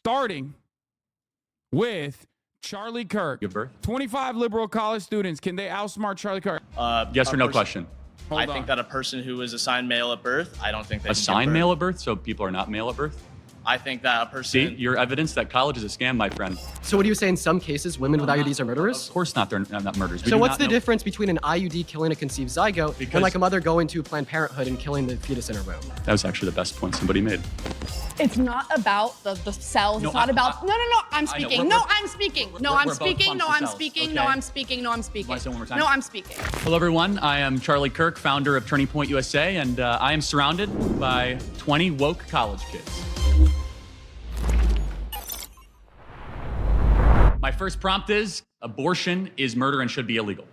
starting with Charlie Kirk. Give birth. 25 liberal college students. Can they outsmart Charlie Kirk? Yes or no question? I think that a person who is assigned male at birth, I don't think they Assigned male at birth? So people are not male at birth? I think that a person... See, your evidence that college is a scam, my friend. So what do you say in some cases women with IUDs are murderers? Of course not, they're not murderers. So what's the difference between an IUD killing a conceived zygote and like a mother going to Planned Parenthood and killing the fetus in her womb? That was actually the best point somebody made. It's not about the cells. No, it's not about... No, I'm speaking. No, I'm speaking. No, I'm speaking. No, I'm speaking. No, I'm speaking. No, I'm speaking. Want to say it one more time? No, I'm speaking. Hello, everyone. I am Charlie Kirk, founder of Turning Point USA, and I am surrounded by 20 woke college kids. My first prompt is, abortion is murder and should be illegal.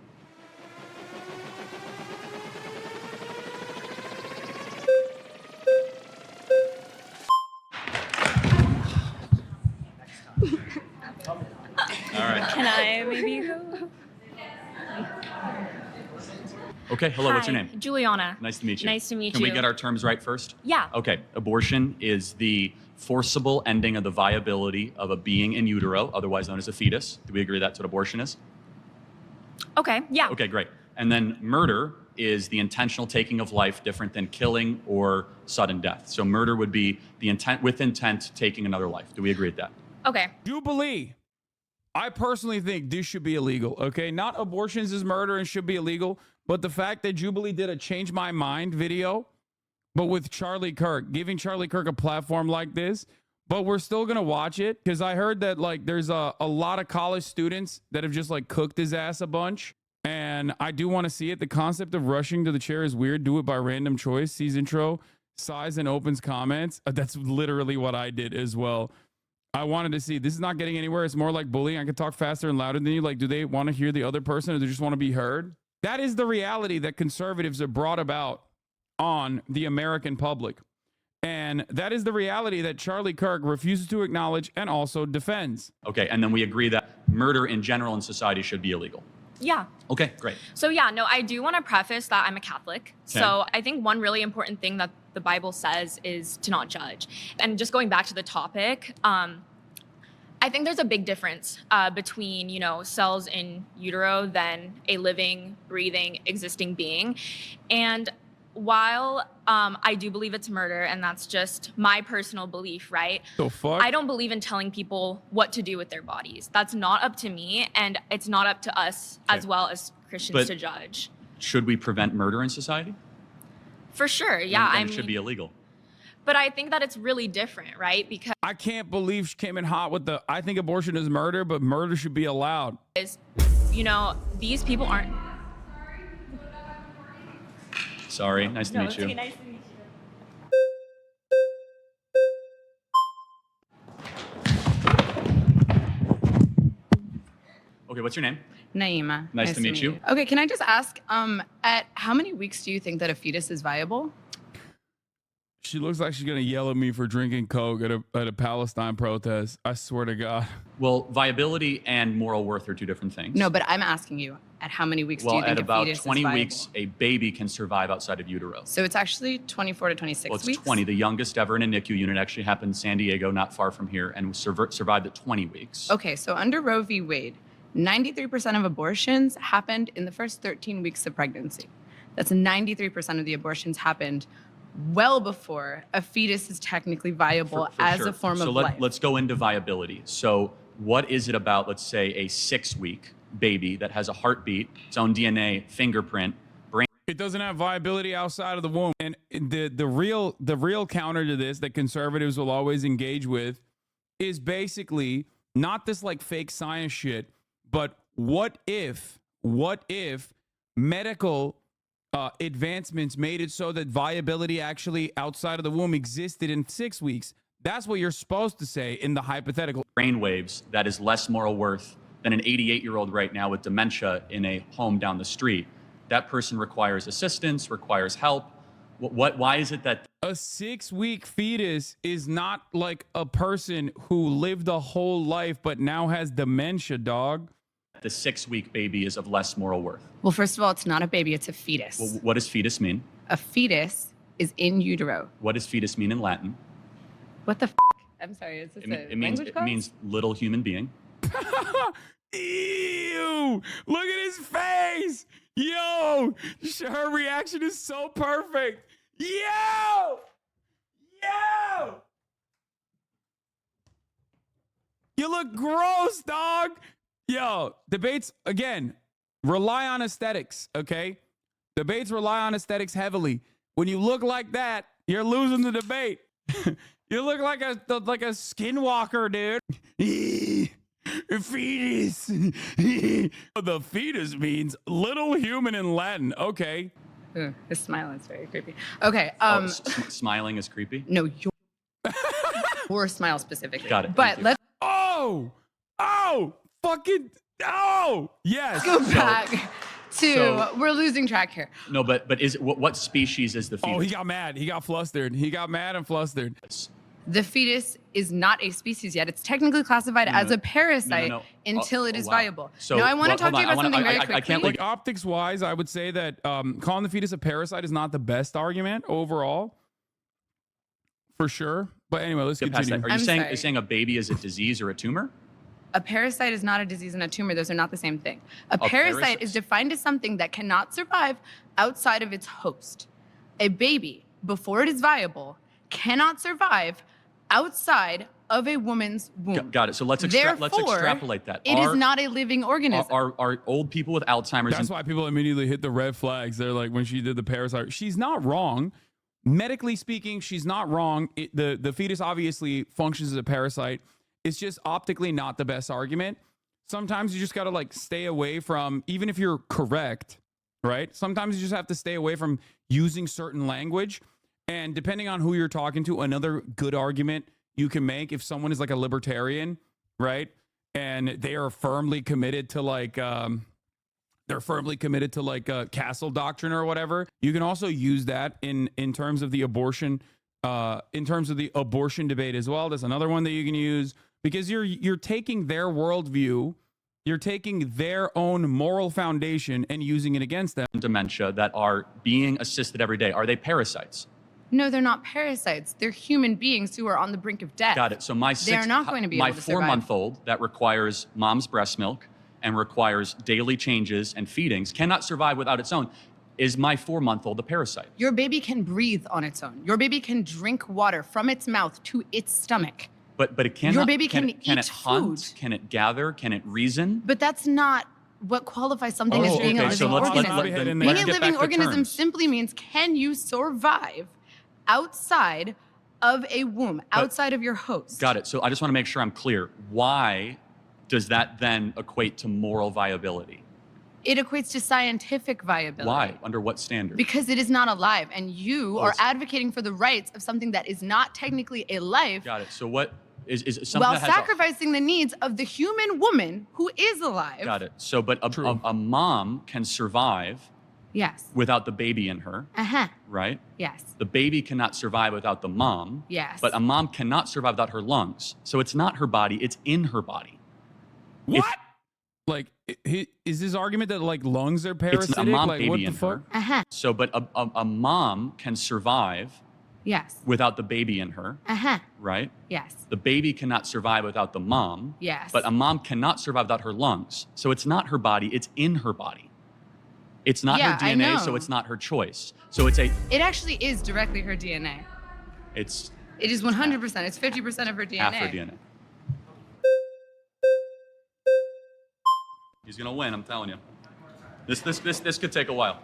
All right. Can I maybe go? Okay, hello, what's your Hi, name? Juliana. Nice to meet you. Nice to meet Can you. we get our terms right first? Yeah. Okay, abortion is the forcible ending of the viability of a being in utero, otherwise known as a fetus. Do we agree that's what abortion is? Okay, yeah. Okay, great. And then murder is the intentional taking of life, different than killing or sudden death. So murder would be the intent, with intent, taking another life. Do we agree with that? Okay. Jubilee. I personally think this should be illegal, okay? Not abortions is murder and should be illegal, but the fact that Jubilee did a Change My Mind video, but with Charlie Kirk, giving Charlie Kirk a platform like this, but we're still going to watch it because I heard that like there's a lot of college students that have just like cooked his ass a bunch. And I do want to see it. The concept of rushing to the chair is weird. Do it by random choice. Sees intro, sighs, and opens comments. That's literally what I did as well. I wanted to see. This is not getting anywhere. It's more like bullying. I can talk faster and louder than you. Like, do they want to hear the other person or do they just want to be heard? That is the reality that conservatives have brought about on the American public. And that is the reality that Charlie Kirk refuses to acknowledge and also defends. Okay, and then we agree that murder in general in society should be illegal. Yeah. Okay, great. So yeah, no, I do want to preface that I'm a Catholic. Okay. So I think one really important thing that the Bible says is to not judge. And just going back to the topic, I think there's a big difference between, cells in utero than a living, breathing, existing being. And while I do believe it's murder, and that's just my personal belief, right? The fuck? I don't believe in telling people what to do with their bodies. That's not up to me, and it's not up to us as well as Christians to judge. Should we prevent murder in society? For sure, yeah. Then it should be illegal. But I think that it's really different, right? Because I can't believe she came in hot with the, I think abortion is murder, but murder should be allowed. These people aren't. Sorry, nice to meet you. Okay, nice to meet you. Okay, what's your name? Naima. Nice to meet you. Okay, can I just ask, at how many weeks do you think that a fetus is viable? She looks like she's going to yell at me for drinking Coke at a Palestine protest. I swear to God. Well, viability and moral worth are two different things. No, but I'm asking you, at how many weeks do you think at a about fetus 20 is viable? weeks, a baby can survive outside of utero. So it's actually 24 to 26 Well, it's weeks? 20. The youngest ever in a NICU unit actually happened in San Diego, not far from here, and survived at 20 weeks. Okay, so under Roe v. Wade, 93% of abortions happened in the first 13 weeks of pregnancy. That's 93% of the abortions happened well before a fetus is technically viable For as sure. a form of So life. let's go into viability. So what is it about, let's say, a 6-week baby that has a heartbeat, its own DNA, fingerprint, brain? It doesn't have viability outside of the womb. And the real counter to this that conservatives will always engage with is basically not this like fake science shit, but what if medical advancements made it so that viability actually outside of the womb existed in 6 weeks? That's what you're supposed to say in the hypothetical. Brainwaves that is less moral worth than an 88-year-old right now with dementia in a home down the street. That person requires assistance, requires help. Why is it that a 6-week fetus is not like a person who lived a whole life but now has dementia, dog? the 6-week baby is of less moral worth? Well, first of all, it's not a baby, it's a fetus. Well, what does fetus mean? A fetus is in utero. What does fetus mean in Latin? What the f? I'm sorry, is this It means little human being. Ew! Look at his face! Yo! Her reaction is so perfect. Yo! Yo! You look gross, dog. Yo, debates, again, rely on aesthetics, okay? Debates rely on aesthetics heavily. When you look like that, you're losing the debate. You look like a skinwalker, dude. Fetus. The fetus means little human in Latin. Okay. Ugh, his smile is very creepy. Okay. Smiling is creepy. No, your smile specifically. Got it. But let's Fucking yes. go back to we're losing track here. No, but what species is the fetus? Oh, he got mad. He got flustered. He got mad and flustered. The fetus is not a species yet. It's technically classified as a parasite until it is viable. So, now, I want to talk to you about something very quickly. I can't like optics wise, I would say that calling the fetus a parasite is not the best argument overall, for sure. But anyway, let's continue. Are you saying a baby is a disease or a tumor? A parasite is not a disease and a tumor. Those are not the same thing. A parasite is defined as something that cannot survive outside of its host. A baby, before it is viable, cannot survive outside of a woman's womb. Got it. So let's extrapolate that. It is not a living organism. Are old people with Alzheimer's? That's why people immediately hit the red flags. They're like, when she did the parasite, she's not wrong. Medically speaking, she's not wrong. The fetus obviously functions as a parasite. It's just optically not the best argument. Sometimes you just got to like stay away from, even if you're correct, right? Sometimes you just have to stay away from using certain language. And depending on who you're talking to, another good argument you can make, if someone is like a libertarian, right? And they are firmly committed to castle doctrine or whatever, you can also use that in terms of the abortion, debate as well. That's another one that you can use, because you're taking their worldview, you're taking their own moral foundation and using it against them. Dementia that are being assisted every day, are they parasites? No, they're not parasites. They're human beings who are on the brink of death. Got it. So they're not going to be able to survive. My 4-month-old that requires mom's breast milk and requires daily changes and feedings cannot survive without its own. Is my 4-month-old a parasite? Your baby can breathe on its own. Your baby can drink water from its mouth to its stomach. But it cannot. Your baby can eat it hunt? food. Can it gather? Can it reason? But that's not what qualifies something as being a living organism. Being a living organism simply means, can you survive outside of a womb, outside of your host? Got it. So I just want to make sure I'm clear. Why does that then equate to moral viability? It equates to scientific viability. Why? Under what standard? Because it is not alive, and you are advocating for the rights of something that is not technically a life. Got it. So what is something while that has sacrificing the needs of the human woman who is alive. Got it. So, but a mom can survive. Yes. Without the baby in her. Right? Yes. The baby cannot survive without the mom. Yes. But a mom cannot survive without her lungs. So it's not her body, it's in her body. What? Is this argument that like lungs are parasitic? It's a mom like, baby what the in fuck? her. So, but a mom can survive. Yes. Without the baby in her. Right? Yes. The baby cannot survive without the mom. Yes. But a mom cannot survive without her lungs. So it's not her body, it's in her body. It's not her DNA, so it's not her choice. So it's It actually is directly her DNA. It is 100%. It's 50% of her DNA. Half her DNA. He's gonna win, I'm telling you. This could take a while.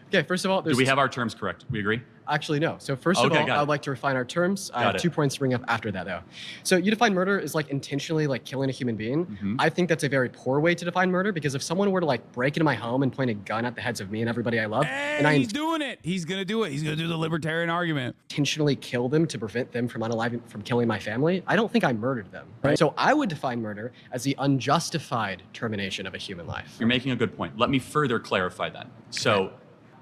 Okay, first of all, do we have our terms correct? We agree? Actually, no. So first of all, I would like to refine our terms. I have 2 points to bring up after that, though. So you define murder as like intentionally like killing a human being. I think that's a very poor way to define murder, because if someone were to like break into my home and point a gun at the heads of me and everybody I love, he's doing it. He's gonna do it. He's gonna do the libertarian argument. Intentionally kill them to prevent them from killing my family, I don't think I murdered them. Right? So I would define murder as the unjustified termination of a human life. You're making a good point. Let me further clarify that. So.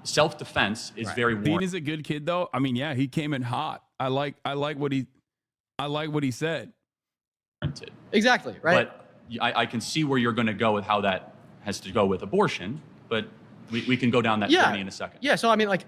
Self-defense is very warranted. Dean is a good kid, though. I mean, yeah, he came in hot. I like what he said. Exactly, right? But I can see where you're going to go with how that has to go with abortion, but we can go down that journey in a second. Yeah, so I mean, like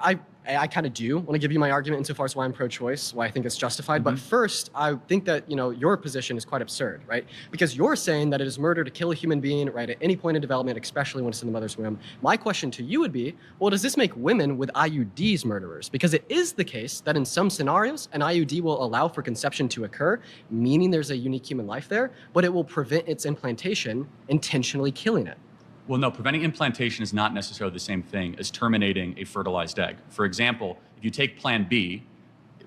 I kind of do want to give you my argument insofar as why I'm pro-choice, why I think it's justified. But first, I think that, your position is quite absurd, right? Because you're saying that it is murder to kill a human being, right, at any point in development, especially when it's in the mother's womb. My question to you would be, well, does this make women with IUDs murderers? Because it is the case that in some scenarios, an IUD will allow for conception to occur, meaning there's a unique human life there, but it will prevent its implantation, intentionally killing it. Well, no, preventing implantation is not necessarily the same thing as terminating a fertilized egg. For example, if you take Plan B,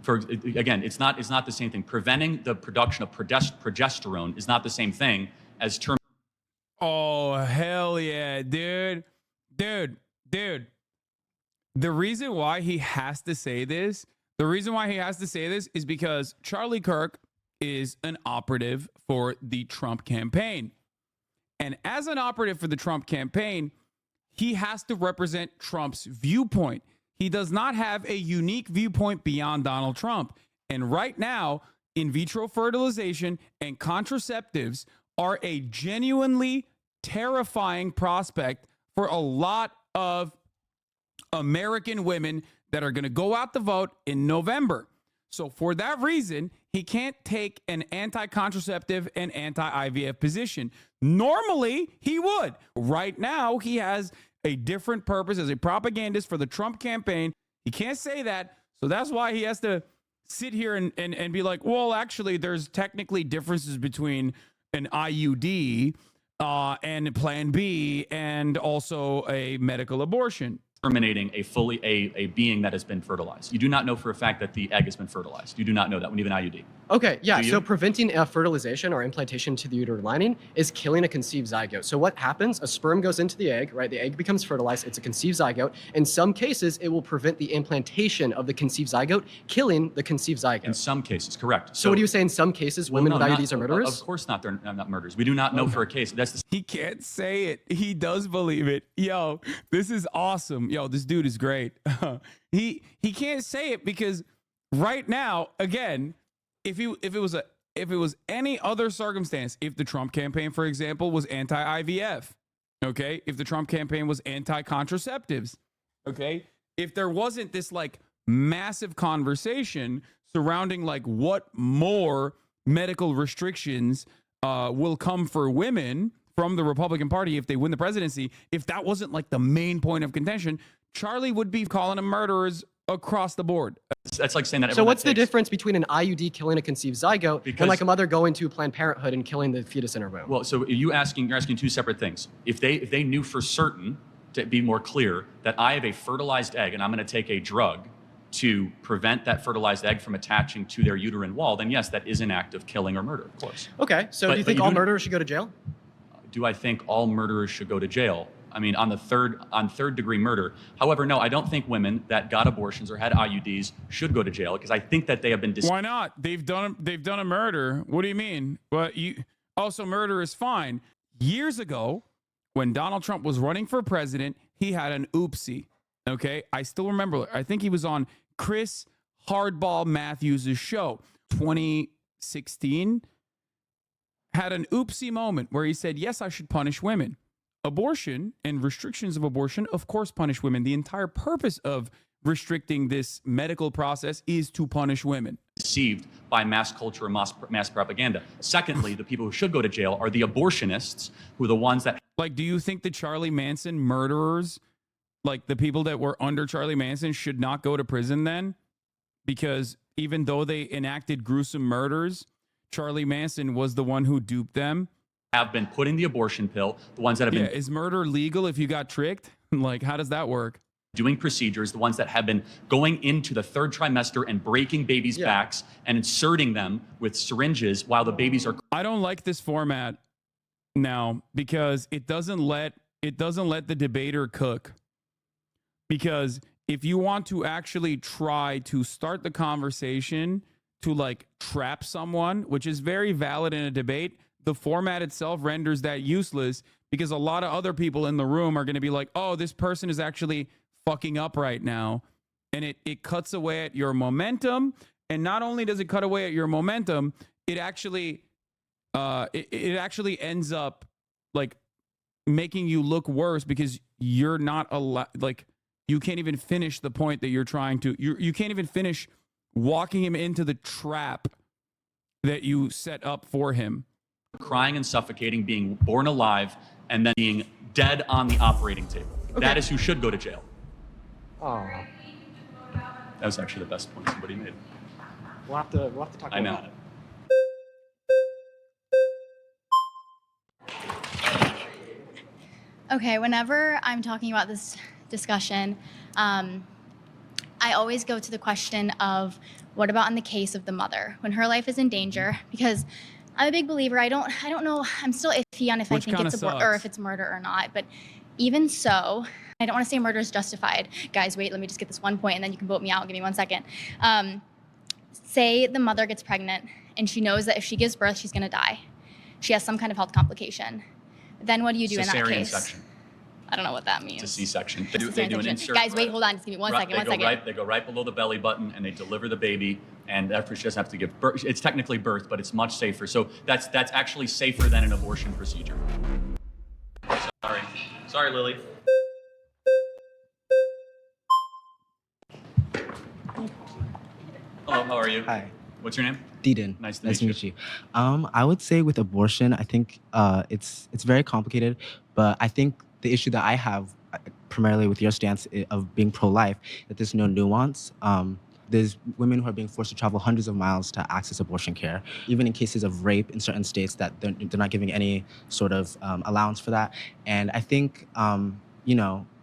again, it's not the same thing. Preventing the production of progesterone is not the same thing as terminating. Oh, hell yeah, dude. The reason why he has to say this, is because Charlie Kirk is an operative for the Trump campaign. And as an operative for the Trump campaign, he has to represent Trump's viewpoint. He does not have a unique viewpoint beyond Donald Trump. And right now, in vitro fertilization and contraceptives are a genuinely terrifying prospect for a lot of American women that are going to go out to vote in November. So for that reason, he can't take an anti-contraceptive and anti-IVF position. Normally, he would. Right now, he has a different purpose as a propagandist for the Trump campaign. He can't say that. So that's why he has to sit here and be like, well, actually, there's technically differences between an IUD and Plan B and also a medical abortion. Terminating a being that has been fertilized. You do not know for a fact that the egg has been fertilized. You do not know that when you have an IUD. Okay, yeah, so preventing fertilization or implantation to the uterine lining is killing a conceived zygote. So what happens? A sperm goes into the egg, right? The egg becomes fertilized. It's a conceived zygote. In some cases, it will prevent the implantation of the conceived zygote, killing the conceived zygote. In some cases, correct. So what do you say in some cases, women with IUDs are murderers? Of course not. They're not murderers. We do not know for a case. He can't say it. He does believe it. Yo, this is awesome. Yo, this dude is great. He can't say it because right now, again, if it was any other circumstance, if the Trump campaign, for example, was anti-IVF, okay, if the Trump campaign was anti-contraceptives, okay, if there wasn't this like massive conversation surrounding like what more medical restrictions will come for women from the Republican Party if they win the presidency, if that wasn't like the main point of contention, Charlie would be calling them murderers across the board. That's like saying that. So what's the difference between an IUD killing a conceived zygote and like a mother going to Planned Parenthood and killing the fetus in her womb? Well, so you're asking two separate things. If they knew for certain, to be more clear, that I have a fertilized egg and I'm going to take a drug to prevent that fertilized egg from attaching to their uterine wall, then yes, that is an act of killing or murder, of course. Okay, so do you think all murderers should go to jail? Do I think all murderers should go to jail? I mean, on third degree murder. However, no, I don't think women that got abortions or had IUDs should go to jail because I think that they have been. Why not? They've done a murder. What do you mean? Well, also murder is fine. Years ago, when Donald Trump was running for president, he had an oopsie. Okay, I still remember. I think he was on Chris Hardball Matthews' show, 2016. Had an oopsie moment where he said, yes, I should punish women. Abortion and restrictions of abortion, of course, punish women. The entire purpose of restricting this medical process is to punish women. Deceived by mass culture and mass propaganda. Secondly, the people who should go to jail are the abortionists, who are the ones that... Like, do you think the Charlie Manson murderers, like the people that were under Charlie Manson, should not go to prison then? Because even though they enacted gruesome murders, Charlie Manson was the one who duped them. Have been putting the abortion pill, the ones that have been... Yeah, is murder legal if you got tricked? Like, how does that work? Doing procedures, the ones that have been going into the third trimester and breaking babies' backs and inserting them with syringes while the babies are... I don't like this format now because it doesn't let the debater cook. Because if you want to actually try to start the conversation to like trap someone, which is very valid in a debate, the format itself renders that useless because a lot of other people in the room are going to be like, oh, this person is actually fucking up right now. And it cuts away at your momentum. And not only does it cut away at your momentum, it actually ends up like making you look worse because you're not allowed, like you can't even finish the point that you're trying to, you can't even finish walking him into the trap that you set up for him. Crying and suffocating, being born alive, and then being dead on the operating table. Okay. That is who should go to jail. Oh. That was actually the best point somebody made. We'll have to talk about it. Okay, whenever I'm talking about this discussion, I always go to the question of what about in the case of the mother when her life is in danger? Because I'm a big believer. I don't know. I'm still iffy on if I think it's or if it's murder or not. But even so, I don't want to say murder is justified. Guys, wait. Let me just get this one point, and then you can vote me out. Give me 1 second. Say the mother gets pregnant, and she knows that if she gives birth, she's going to die. She has some kind of health complication. Then what do you do in that case? Section. I don't know what that means. It's a C-section. They do an insert. Guys, wait, hold on. Just give me one second. They go right below the belly button, and they deliver the baby. And after she doesn't have to give birth, it's technically birth, but it's much safer. So that's actually safer than an abortion procedure. Sorry, Lily. Hello, how are you? Hi. What's your name? Deedon. Nice to meet you. I would say with abortion, I think it's very complicated, but I think the issue that I have primarily with your stance of being pro-life, that there's no nuance. There's women who are being forced to travel hundreds of miles to access abortion care, even in cases of rape in certain states that they're not giving any sort of allowance for that. And I think, a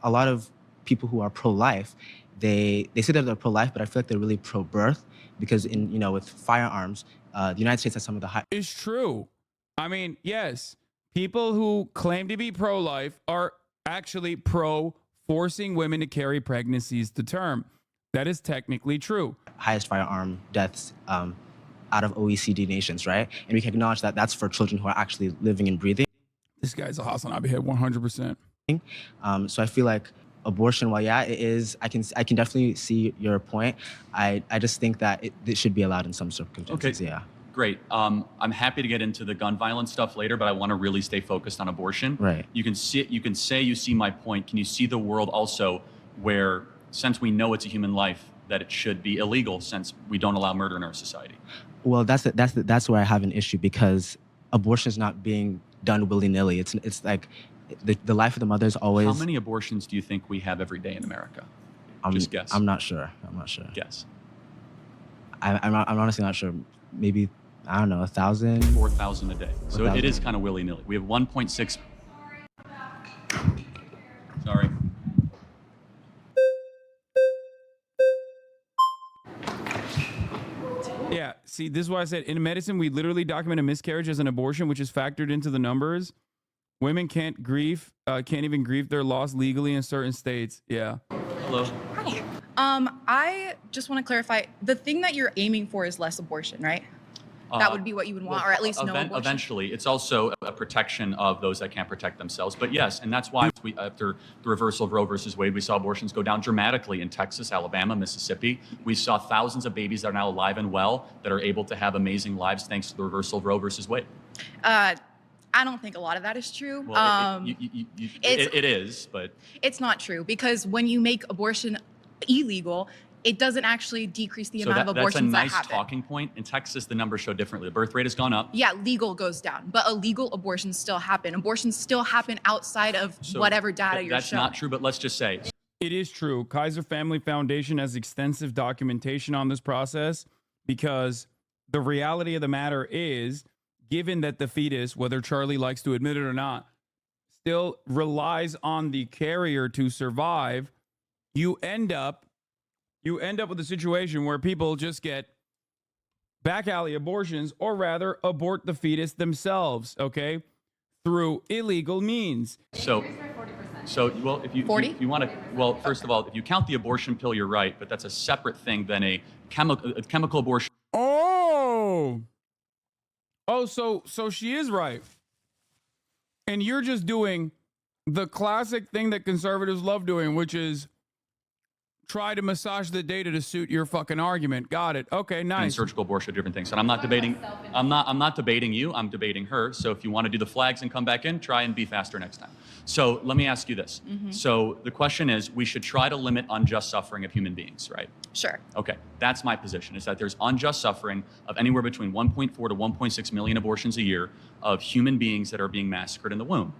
lot of people who are pro-life, they say that they're pro-life, but I feel like they're really pro-birth because with firearms, the United States has some of the high. It's true. I mean, yes, people who claim to be pro-life are actually pro forcing women to carry pregnancies to term. That is technically true. Highest firearm deaths out of OECD nations, right? And we can acknowledge that that's for children who are actually living and breathing. This guy's a Hasanabi head, 100%. So I feel like abortion, while yeah, it is, I can definitely see your point. I just think that it should be allowed in some circumstances. Okay. Yeah. Great. I'm happy to get into the gun violence stuff later, but I want to really stay focused on abortion. Right. You can say you see my point. Can you see the world also where, since we know it's a human life, that it should be illegal since we don't allow murder in our society? Well, that's where I have an issue, because abortion is not being done willy-nilly. It's like the life of the mother is always. How many abortions do you think we have every day in America? Just guess. I'm not sure. Guess. I'm honestly not sure. Maybe, I don't know, 1,000? 4,000 a day. So it is kind of willy-nilly. We have 1.6. Sorry. Yeah, see, this is why I said in medicine, we literally document a miscarriage as an abortion, which is factored into the numbers. Women can't even grieve their loss legally in certain states. Yeah. Hello. Hi. I just want to clarify, the thing that you're aiming for is less abortion, right? That would be what you would want, or at least no abortion. Eventually. It's also a protection of those that can't protect themselves. But yes, and that's why after the reversal of Roe versus Wade, we saw abortions go down dramatically in Texas, Alabama, Mississippi. We saw thousands of babies that are now alive and well that are able to have amazing lives thanks to the reversal of Roe versus Wade. I don't think a lot of that is true. Well, it is, but it's not true, because when you make abortion illegal, it doesn't actually decrease the amount of abortions that happen. That's a nice talking point. In Texas, the numbers show differently. The birth rate has gone up. Yeah, legal goes down, but illegal abortions still happen. Abortions still happen outside of whatever data you're showing. That's not true, but let's just say. It is true. Kaiser Family Foundation has extensive documentation on this process, because the reality of the matter is, given that the fetus, whether Charlie likes to admit it or not, still relies on the carrier to survive, you end up with a situation where people just get back alley abortions, or rather abort the fetus themselves, okay, through illegal means. So well, if you 40? If you want to, well, first of all, if you count the abortion pill, you're right, but that's a separate thing than a chemical abortion. Oh, so she is right. And you're just doing the classic thing that conservatives love doing, which is try to massage the data to suit your fucking argument. Got it. Okay, nice. And surgical abortion are different things. And I'm not debating you, I'm debating her. So if you want to do the flags and come back in, try and be faster next time. So let me ask you this. So the question is, we should try to limit unjust suffering of human beings, right? Sure. Okay, that's my position, is that there's unjust suffering of anywhere between 1.4 to 1.6 million abortions a year of human beings that are being massacred in the womb.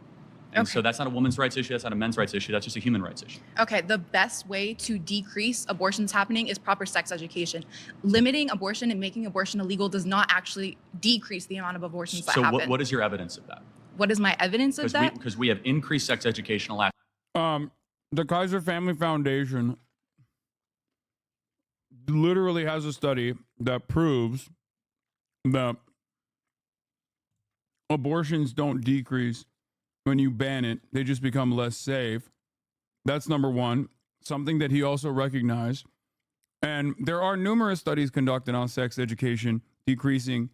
And so that's not a women's rights issue, that's not a men's rights issue, that's just a human rights issue. Okay, the best way to decrease abortions happening is proper sex education. Limiting abortion and making abortion illegal does not actually decrease the amount of abortions that happen. So what is your evidence of that? What is my evidence of that? Because we have increased sex education a lot. The Kaiser Family Foundation literally has a study that proves that abortions don't decrease when you ban it. They just become less safe. That's number one, something that he also recognized. And there are numerous studies conducted on sex education decreasing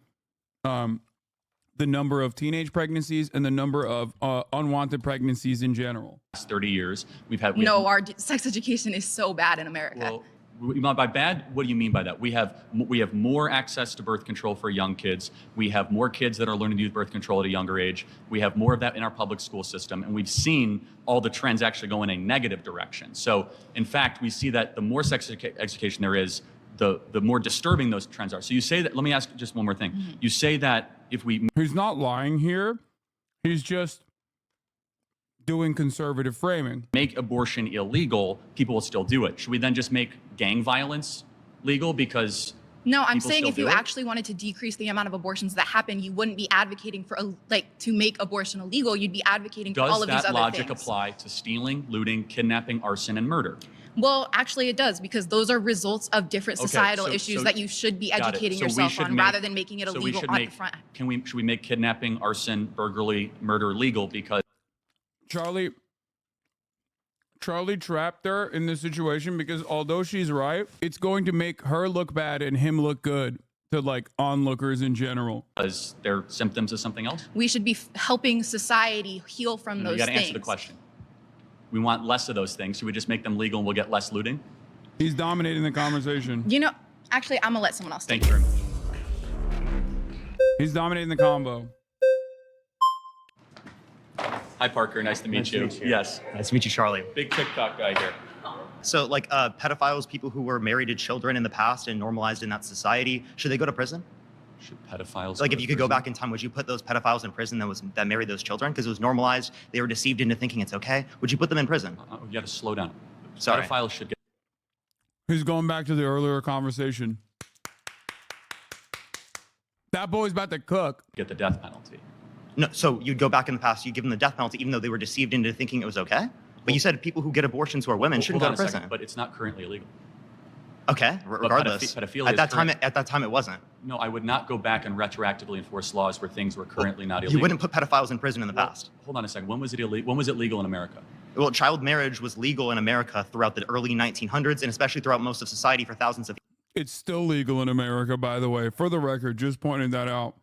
the number of teenage pregnancies and the number of unwanted pregnancies in general. 30 years, our sex education is so bad in America. Well, by bad, what do you mean by that? We have more access to birth control for young kids. We have more kids that are learning to use birth control at a younger age. We have more of that in our public school system, and we've seen all the trends actually go in a negative direction. So, in fact, we see that the more sex education there is, the more disturbing those trends are. So you say that. Let me ask just one more thing. You say that if we, he's not lying here. He's just doing conservative framing. Make abortion illegal, people will still do it. Should we then just make gang violence legal because No, I'm saying if you actually wanted to decrease the amount of abortions that happen, you wouldn't be advocating for to make abortion illegal. You'd be advocating for all of these other things. Does that logic apply to stealing, looting, kidnapping, arson, and murder? Well, actually it does, because those are results of different societal issues that you should be educating yourself on rather than making it illegal on the front. Should we make kidnapping, arson, burglary, murder legal because Charlie trapped her in this situation because although she's right, it's going to make her look bad and him look good to onlookers in general. Because they're symptoms of something else? We should be helping society heal from those things. You gotta answer the question. We want less of those things. Should we just make them legal and we'll get less looting? He's dominating the conversation. Actually, I'm gonna let someone else. Thank you very much. He's dominating the combo. Hi, Parker. Nice to meet you. Yes. Nice to meet you, Charlie. Big TikTok guy here. So, pedophiles, people who were married to children in the past and normalized in that society, should they go to prison? Should pedophiles? If you could go back in time, would you put those pedophiles in prison that married those children because it was normalized? They were deceived into thinking it's okay. Would you put them in prison? You got to slow down. Sorry. Pedophiles should get. He's going back to the earlier conversation. That boy's about to cook. Get the death penalty. No, so you'd go back in the past, you'd give them the death penalty, even though they were deceived into thinking it was okay? But you said people who get abortions who are women shouldn't go to prison. But it's not currently illegal. Okay, regardless. Pedophilia at that time, it wasn't. No, I would not go back and retroactively enforce laws where things were currently not illegal. You wouldn't put pedophiles in prison in the past. Hold on a second. When was it illegal? When was it legal in America? Well, child marriage was legal in America throughout the early 1900s, and especially throughout most of society for thousands of years. It's still legal in America, by the way. For the record, just pointing that out.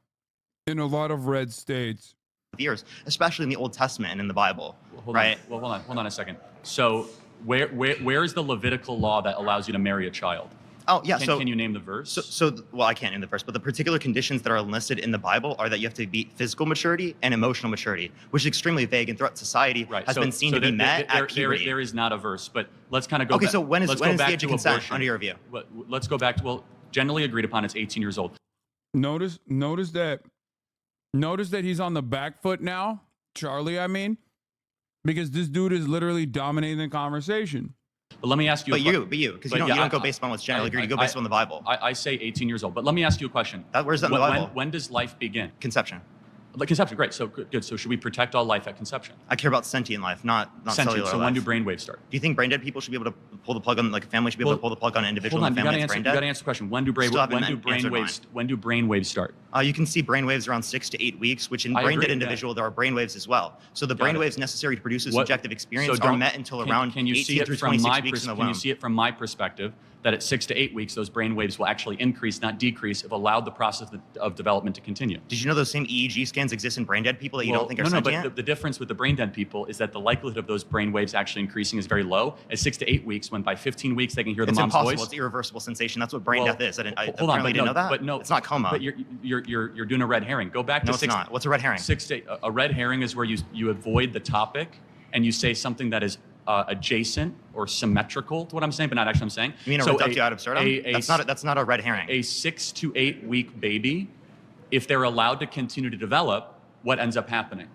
In a lot of red states. Years, especially in the Old Testament and in the Bible, right? Hold on a second. So where is the Levitical law that allows you to marry a child? Oh, yeah. Can you name the verse? Well, I can't name the verse, but the particular conditions that are listed in the Bible are that you have to be physical maturity and emotional maturity, which is extremely vague and throughout society has been seen to be met at puberty. There is not a verse, but let's kind of go back. Okay, so when is the age of consent under your view? Let's go back to, generally agreed upon, it's 18 years old. Notice that he's on the back foot now, Charlie, because this dude is literally dominating the conversation. But let me ask you. But you, because you don't go based on what's generally agreed. You go based on the Bible. I say 18 years old, but let me ask you a question. Where's that in the Bible? When does life begin? Conception. Conception, great. So good. So should we protect all life at conception? I care about sentient life, not cellular life. So when do brainwaves start? Do you think brain dead people should be able to pull the plug on, a family should be able to pull the plug on an individual in the family that's brain dead? You got to answer the question. When do brainwaves start? You can see brainwaves around 6 to 8 weeks, which in brain dead individual there are brainwaves as well. So the brainwaves necessary to produce a subjective experience are met until around 18 through 26 weeks in the womb. Can you see it from my perspective that at 6 to 8 weeks, those brain waves will actually increase, not decrease, if allowed the process of development to continue. Did you know those same EEG scans exist in brain dead people that you don't think are sentient? But the difference with the brain dead people is that the likelihood of those brain waves actually increasing is very low at 6 to 8 weeks, when by 15 weeks they can hear the mom's impossible. voice. It's irreversible sensation. That's what brain death is. I Hold on, didn't know that. But no, it's not coma. But you're doing a red herring. Go back to no, it's not. What's a red herring? A red herring is where you avoid the topic and you say something that is adjacent or symmetrical to what I'm saying, but not actually I'm saying. You mean a reductio ad absurdum? That's not a red herring. A 6 to 8 week baby, if they're allowed to continue to develop, what ends up happening?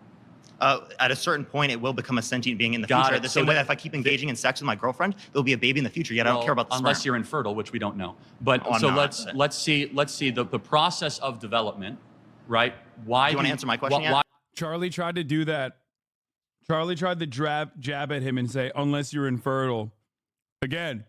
At a certain point, it will become a sentient being in the future. The same way that if I keep engaging in sex with my girlfriend, there'll be a baby in the future. Yet I don't care about the unless sperm. you're infertile, which we don't know. But let's see the process of development, right? Why? Do you want to answer my question yet? Charlie tried to do that. Charlie tried to jab at him and say, unless you're infertile. Again,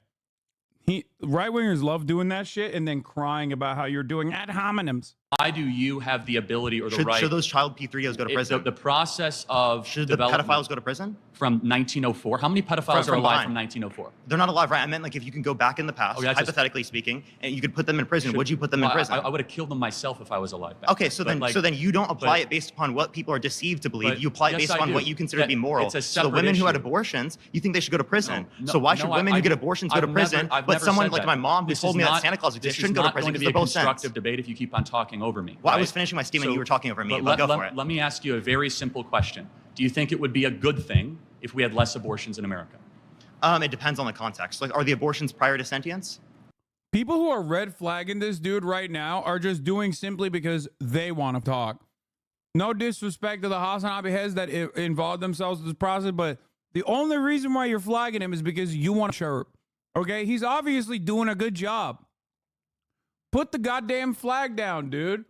right-wingers love doing that shit and then crying about how you're doing ad hominems. Why do you have the ability or the right? Should those child P3Os go to prison? The process of should the pedophiles go to prison? From 1904. How many pedophiles are alive from 1904? They're not alive, right? I meant like if you can go back in the past, hypothetically speaking, and you could put them in prison, would you put them in prison? I would have killed them myself if I was alive back Okay, so then you don't apply it based upon what people are deceived to believe. You apply it based upon what you consider to be moral. So the women who had abortions, you think they should go to prison. So why should women who get abortions go to prison, but someone like my mom who told me that Santa Claus exists shouldn't go to prison because they're both sense? This is not going to be a constructive debate if you keep on talking over me. Well, I was finishing my statement, you were talking over me. Go for it. Let me ask you a very simple question. Do you think it would be a good thing if we had less abortions in America? It depends on the context. Like, are the abortions prior to sentience? People who are red flagging this dude right now are just doing simply because they want to talk. No disrespect to the Hasanabi heads that involved themselves in this process, but the only reason why you're flagging him is because you want to chirp. Okay? He's obviously doing a good job. Put the goddamn flag down, dude.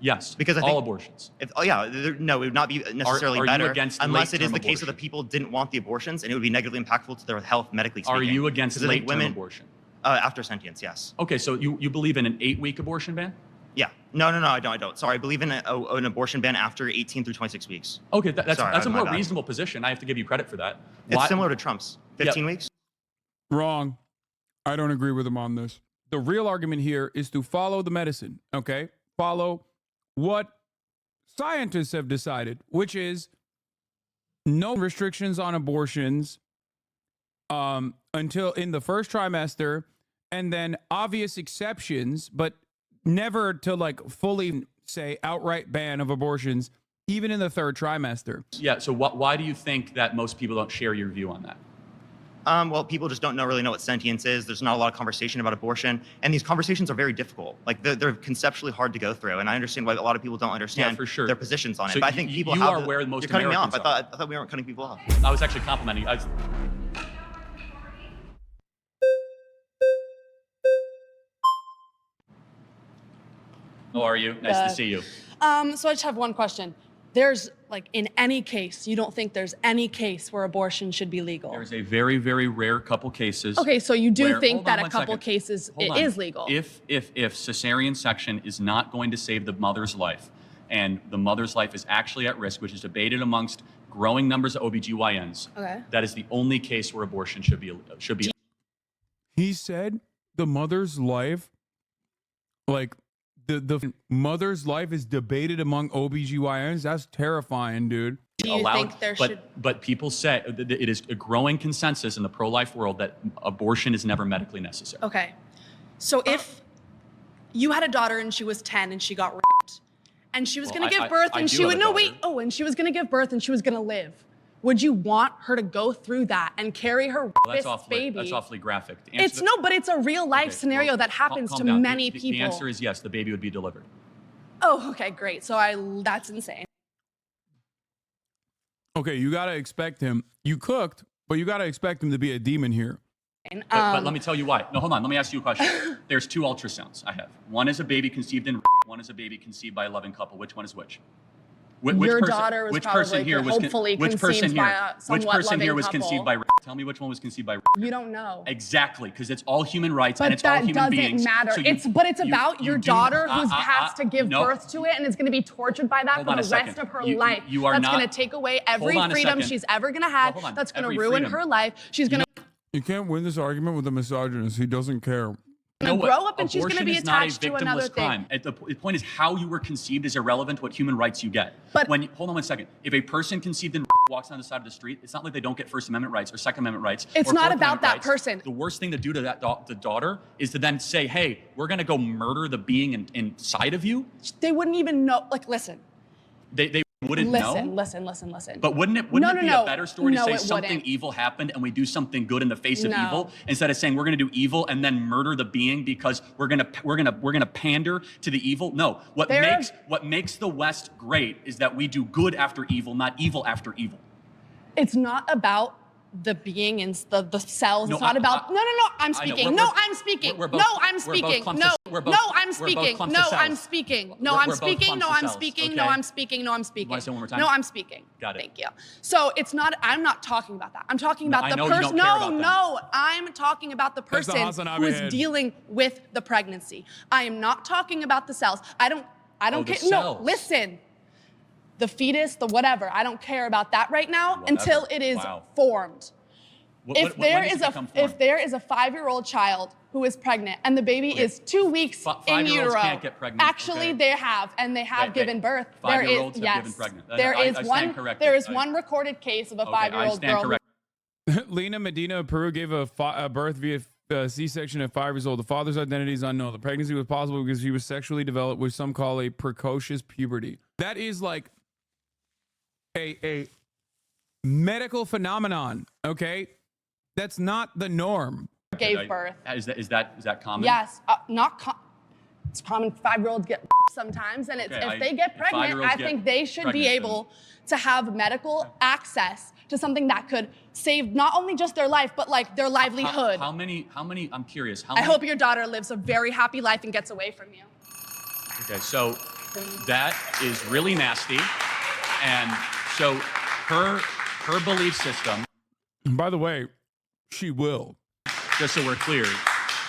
Yes, because all abortions. No, it would not be necessarily better unless it is the case abortion? that the people didn't want the abortions and it would be negatively impactful to their health medically speaking. Are you against late-term abortion? After sentience, yes. Okay, so you believe in an 8-week abortion ban? Yeah. No, I don't. Sorry, I believe in an abortion ban after 18 through 26 weeks. Okay, that's a more reasonable position. I have to give you credit for that. It's similar to Trump's. 15 weeks? Wrong. I don't agree with him on this. The real argument here is to follow the medicine, okay? Follow what scientists have decided, which is no restrictions on abortions until in the first trimester, and then obvious exceptions, but never to like fully say outright ban of abortions, even in the third trimester. Yeah, so why do you think that most people don't share your view on that? Well, people just don't really know what sentience is. There's not a lot of conversation about abortion. And these conversations are very difficult. Like, they're conceptually hard to go through. And I understand why a lot of people don't understand their positions on it. So but I think people are where most You're cutting Americans me off. I thought we weren't cutting people off. I was actually complimenting you. How are you? Nice to see you. So I just have one question. There's, like, in any case, you don't think there's any case where abortion should be legal? There's a very, very rare couple cases. Okay, so you do think that a couple cases it is legal? If cesarean section is not going to save the mother's life, and the mother's life is actually at risk, which is debated amongst growing numbers of OBGYNs, that is the only case where abortion should be. He said the mother's life, like, the mother's life is debated among OBGYNs. That's terrifying, dude. Do you think there should... But people say it is a growing consensus in the pro-life world that abortion is never medically necessary. Okay. So if you had a daughter and she was 10 and she got raped, and she was going to give birth and she would... and she was going to give birth and she was going to live. Would you want her to go through that and carry her baby? That's awfully graphic. But it's a real life scenario that happens to many people. The answer is yes, the baby would be delivered. Oh, okay, great. So that's insane. Okay, you got to expect him. You cooked, but you got to expect him to be a demon here. But let me tell you why. No, hold on. Let me ask you a question. There's 2 ultrasounds I have. One is a baby conceived in one is a baby conceived by a loving couple. Which one is which? Your daughter was probably hopefully conceived by a somewhat loving couple. Conceived by? Tell me which one was conceived by. You don't know. Exactly, because it's all human rights and it's all human beings. But that doesn't matter. But it's about your daughter who has to give birth to it and is going to be tortured by that for the rest of her life. That's going to take away every freedom she's ever going to have. That's going to ruin her life. She's going to... You can't win this argument with a misogynist. He doesn't care. Gonna grow up and she's going to be attached to another victimless crime. thing. The point is how you were conceived is irrelevant to what human rights you get. But hold on one second. If a person conceived in walks down the side of the street, it's not like they don't get First Amendment rights or Second Amendment rights. It's or not Fourth about Amendment that rights. person. The worst thing to do to the daughter is to then say, hey, we're going to go murder the being inside of you. They wouldn't even know. Like, listen. They wouldn't know. Listen. But wouldn't it be a better story to say something wouldn't. evil happened and we do something good in the face of evil instead of saying we're going to do evil and then murder the being because we're going to pander to the evil? No. What makes the West great is that we do good after evil, not evil after evil. It's not about the being in the cells. No, It's not about. No. I'm speaking. No, I'm speaking. we're both- No, I'm we're both speaking. clumps No, of- we're both- no, I'm we're both speaking. clumps No, of cells. I'm speaking. No, We're I'm both speaking. clumps No, of I'm cells, speaking. No, okay? I'm speaking. No, I'm speaking. Want to say it one more time? No, I'm speaking. Got it. Thank you. So it's not. I'm not talking about that. I'm talking No, about I the know you don't person. care No, about them. no. I'm talking about the That's the person Hasanabi who is head. dealing with the pregnancy. I am not talking about the cells. I don't the care. cells. No, listen. The fetus, the whatever. I don't care about that right now until it is formed. If there is a 5-year-old child who is pregnant and the baby is 2 weeks in utero, can't get pregnant. actually they have given birth. There is 5-year-olds have given pregnant. There is one recorded case of a 5-year-old girl. Corrected. Lena Medina of Peru gave a birth via C-section at 5 years old. The father's identity is unknown. The pregnancy was possible because he was sexually developed, which some call a precocious puberty. That is like a medical phenomenon, okay? That's not the norm. Gave birth. Is that common? Yes, it's common. 5-year-olds get sometimes, and if they get pregnant, I think they should be able to have medical access to something that could save not only just their life, but like their livelihood. How many? I'm curious. I hope your daughter lives a very happy life and gets away from you. Okay, so that is really nasty, and so her belief system. And by the way, she will. Just so we're clear,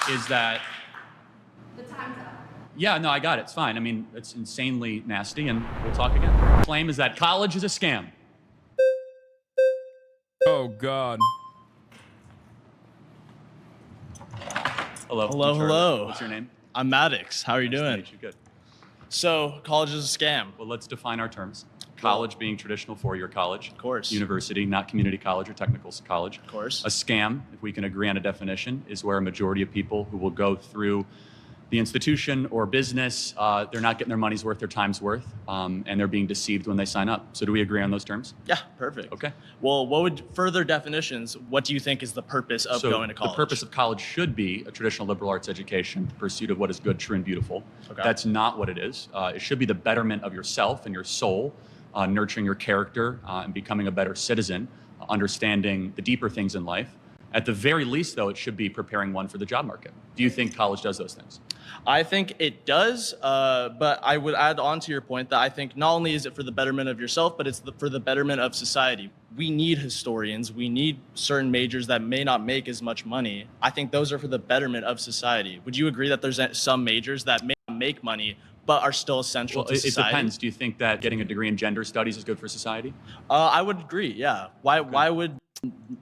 is that. The time's up. Yeah, no, I got it. It's fine. I mean, it's insanely nasty, and we'll talk again. Claim is that college is a scam. Oh, God. Hello. Hello. What's your name? I'm Maddox. How are you Nice to doing? meet you. Good. So, college is a scam. Well, let's define our terms. College being traditional four-year college. Of course. University, not community college or technical college. Of course. A scam, if we can agree on a definition, is where a majority of people who will go through the institution or business, they're not getting their money's worth, their time's worth, and they're being deceived when they sign up. So do we agree on those terms? Yeah, perfect. Okay. Well, what would further definitions, what do you think is the purpose of going to college? The purpose of college should be a traditional liberal arts education, the pursuit of what is good, true, and beautiful. Okay. That's not what it is. It should be the betterment of yourself and your soul, nurturing your character and becoming a better citizen, understanding the deeper things in life. At the very least, though, it should be preparing one for the job market. Do you think college does those things? I think it does, but I would add on to your point that I think not only is it for the betterment of yourself, but it's for the betterment of society. We need historians. We need certain majors that may not make as much money. I think those are for the betterment of society. Would you agree that there's some majors that may not make money, but are still essential to society? It depends. Do you think that getting a degree in gender studies is good for society? I would agree, yeah. Why would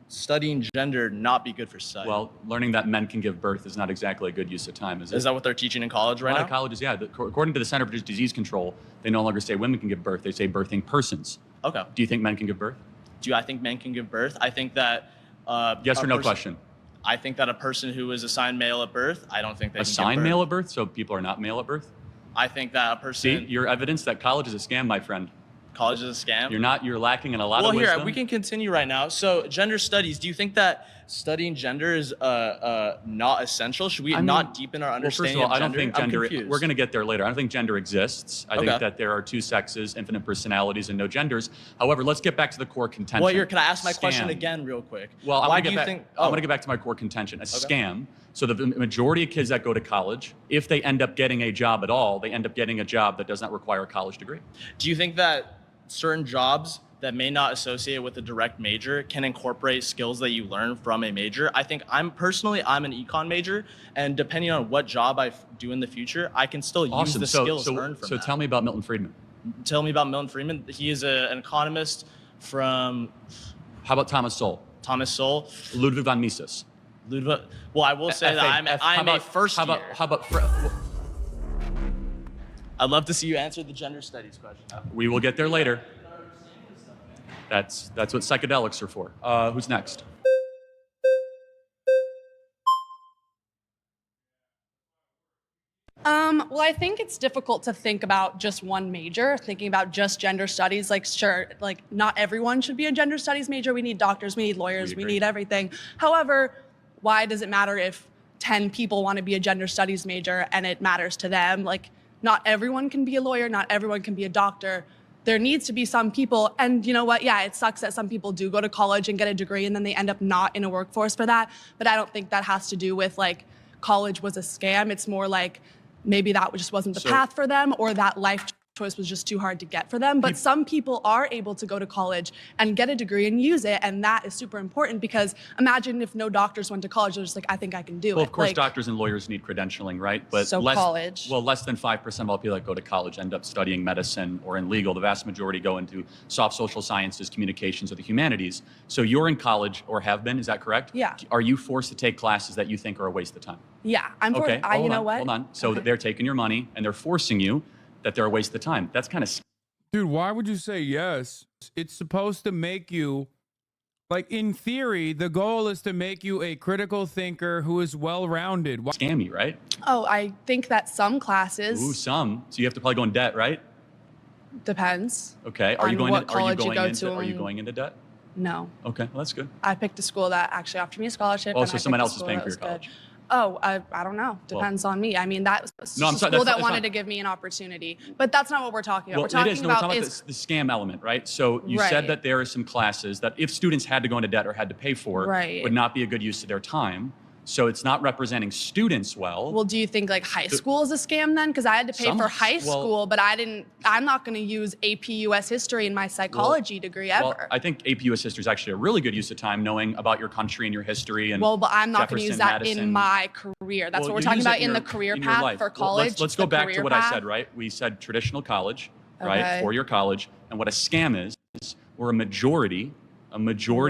studying gender not be good for society? Well, learning that men can give birth is not exactly a good use of time, is it? Is that what they're teaching in college right now? A lot of colleges, yeah. According to the Center for Disease Control, they no longer say women can give birth. They say birthing persons. Okay. Do you think men can give birth? Do I think men can give birth? I think that... yes or no question? I think that a person who is assigned male at birth, I don't think they can give birth. Assigned male at birth? So people are not male at birth? I think that a person... See, you're evidence that college is a scam, my friend. College is a scam? You're lacking in a lot of wisdom. Well, here, we can continue right now. So, gender studies, do you think that studying gender is not essential? Should we not deepen our understanding of gender? I don't think gender... We're going to get there later. I don't think gender exists. I think that there are two sexes, infinite personalities, and no genders. However, let's get back to the core contention. Well, here, can I ask my question again real quick? Well, I'm going to get back to my core contention. A scam. So the majority of kids that go to college, if they end up getting a job at all, they end up getting a job that does not require a college degree. Do you think that certain jobs that may not associate with a direct major can incorporate skills that you learn from a major? I think I'm an econ major, and depending on what job I do in the future, I can still use the skills learned from that. So tell me about Milton Friedman. Tell me about Milton Friedman. He is an economist from... How about Thomas Sowell? Thomas Sowell. Ludwig von Mises. Well, I will say that I'm a first year. How about I'd love to see you answer the gender studies question. we will get there later. That's what psychedelics are for. Who's next? Well, I think it's difficult to think about just one major, thinking about just gender studies. Like, sure, like not everyone should be a gender studies major. We need doctors, we need lawyers, we need everything. However, why does it matter if 10 people want to be a gender studies major and it matters to them? Like, not everyone can be a lawyer, not everyone can be a doctor. There needs to be some people, and you know what? Yeah, it sucks that some people do go to college and get a degree and then they end up not in a workforce for that. But I don't think that has to do with like college was a scam. It's more like maybe that just wasn't the path for them, or that life choice was just too hard to get for them. But some people are able to go to college and get a degree and use it, and that is super important, because imagine if no doctors went to college, they're just like, I think I can do it. Well, of course, like, doctors and lawyers need credentialing, right? But college. Well, less than 5% of all people that go to college end up studying medicine or in legal. The vast majority go into soft social sciences, communications, or the humanities. So you're in college, or have been, is that correct? Yeah. Are you forced to take classes that you think are a waste of time? Yeah, I'm Okay, you know what? Hold on. So they're taking your money and they're forcing you that they're a waste of time. That's kind of... Dude, why would you say yes? It's supposed to make you, like, in theory, the goal is to make you a critical thinker who is well-rounded. Scammy, right? Oh, I think that some classes. Ooh, some. So you have to probably go in debt, right? Depends. Okay. Are you going into debt? No. Okay, well, that's good. I picked a school that actually offered me a scholarship. Oh, so someone else is paying for your college. Oh, I don't know. Depends on me. I mean, that was a school that wanted to give me an opportunity. But that's not what we're talking about. Well, we're talking about the scam element, right? So you said that there are some classes that if students had to go into debt or had to pay for, would not be a good use of their time. So it's not representing students well. Well, do you think like high school is a scam then? Because I had to pay for high school, but I'm not going to use AP US history in my psychology degree ever. Well, I think AP US history is actually a really good use of time, knowing about your country and your history. And well, but I'm not going to use that in my career. That's what we're talking about in the career path for college. Let's go back to what I said, right? We said traditional college, right? Four-year college. And what a scam is we're a majority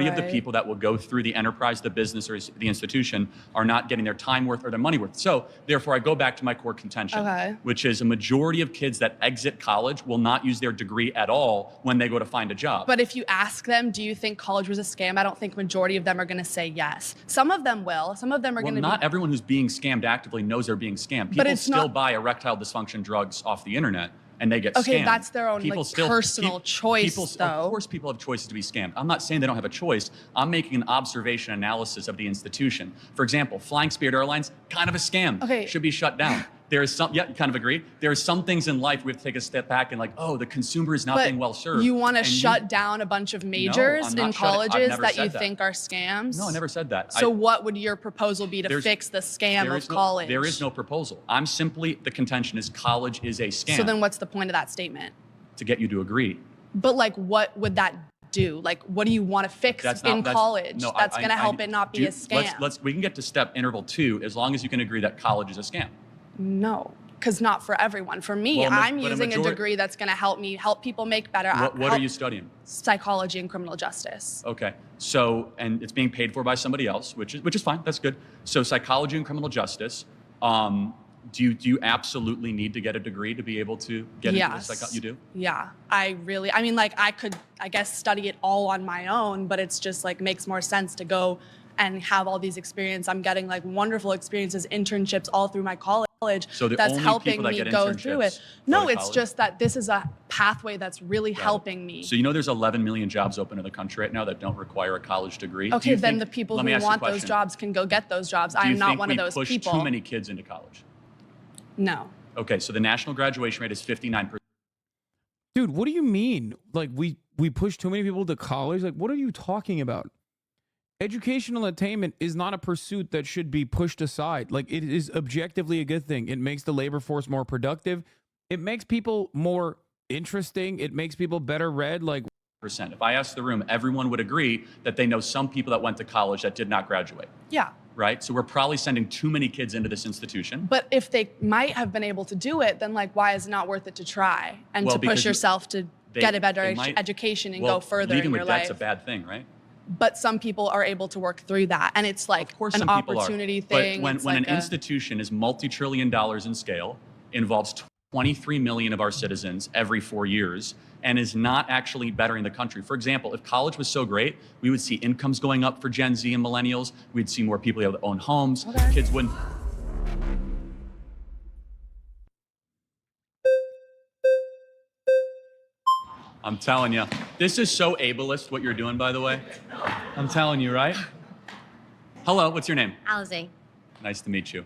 of the people that will go through the enterprise, the business, or the institution are not getting their time worth or their money worth. So therefore, I go back to my core contention, which is a majority of kids that exit college will not use their degree at all when they go to find a job. But if you ask them, do you think college was a scam? I don't think majority of them are going to say yes. Some of them will. Some of them are going to be. Not everyone who's being scammed actively knows they're being scammed. People still buy erectile dysfunction drugs off the internet. And they get scammed. Okay, that's their own personal choice, though. Of course, people have choices to be scammed. I'm not saying they don't have a choice. I'm making an observation analysis of the institution. For example, Flying Spirit Airlines, kind of a scam. Okay. Should be shut down. There is some, yeah, you kind of agree. There are some things in life we have to take a step back and like, oh, the consumer is not being well served. You want to shut down a bunch of majors in colleges that you think are scams? No, I never said that. So what would your proposal be to fix the scam of college? There is no proposal. I'm simply, the contention is college is a scam. So then what's the point of that statement? To get you to agree. But like, what would that do? Like, what do you want to fix in college that's going to help it not be a scam? We can get to step interval 2 as long as you can agree that college is a scam. No, because not for everyone. For me, I'm using a degree that's going to help people make better. What are you studying? Psychology and criminal justice. Okay, so and it's being paid for by somebody else, which is fine. That's good. So psychology and criminal justice. Do you absolutely need to get a degree to be able to get into this? You do? Yeah, I mean, like I could, I guess, study it all on my own, but it's just like makes more sense to go and have all these experiences. I'm getting like wonderful experiences, internships all through my college. So that's helping me go through it. No, it's just that this is a pathway that's really helping me. So you know there's 11 million jobs open in the country right now that don't require a college degree. Okay, then the people who want those jobs can go get those jobs. I'm not one of those people. Do you think we push too many kids into college? No. Okay, so the national graduation rate is 59%. Dude, what do you mean? Like we push too many people to college? Like what are you talking about? Educational attainment is not a pursuit that should be pushed aside. Like it is objectively a good thing. It makes the labor force more productive. It makes people more interesting. It makes people better read. Like If I asked the room, everyone would agree that they know some people that went to college that did not graduate. Yeah. Right? So we're probably sending too many kids into this institution. But if they might have been able to do it, then like why is it not worth it to try and to push yourself to get a better education and go further in your life? Leaving with debt's a bad thing, right? but some people are able to work through that, and it's like Of course an some people opportunity are. thing. But It's when like an institution is multi-trillion dollars in scale, involves 23 million of our citizens every 4 years, and is not actually bettering the country. For example, if college was so great, we would see incomes going up for Gen Z and millennials. We'd see more people able to own homes. Okay. Kids wouldn't. I'm telling you, this is so ableist what you're doing, by the way. I'm telling you, right? Hello, what's your name? Alize. Nice to meet you.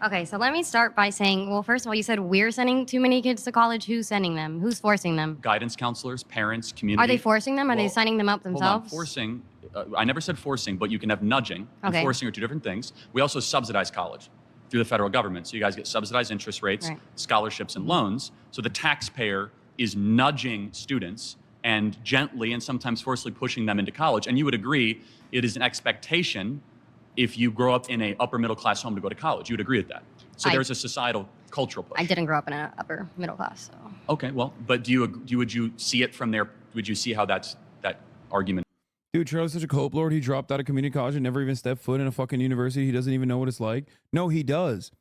Okay, so let me start by saying, well, first of all, you said we're sending too many kids to college. Who's sending them? Who's forcing them? Guidance counselors, parents, community. Are they forcing them? Are they Well, signing them up Hold on, themselves? forcing, I never said forcing, but you can have nudging and Okay. forcing are two different things. We also subsidize college through the federal government. So you guys get subsidized interest rates, Right. scholarships, and loans. So the taxpayer is nudging students and gently and sometimes forcefully pushing them into college. And you would agree it is an expectation if you grow up in a upper middle class home to go to college. You would agree with that. So there's a societal cultural push. I didn't grow up in an upper middle class, so. Okay, well, but would you see it from there? Would you see how that argument? Dude, Charlie's such a cope lord. He dropped out of community college and never even stepped foot in a fucking university. He doesn't even know what it's like. No, he does.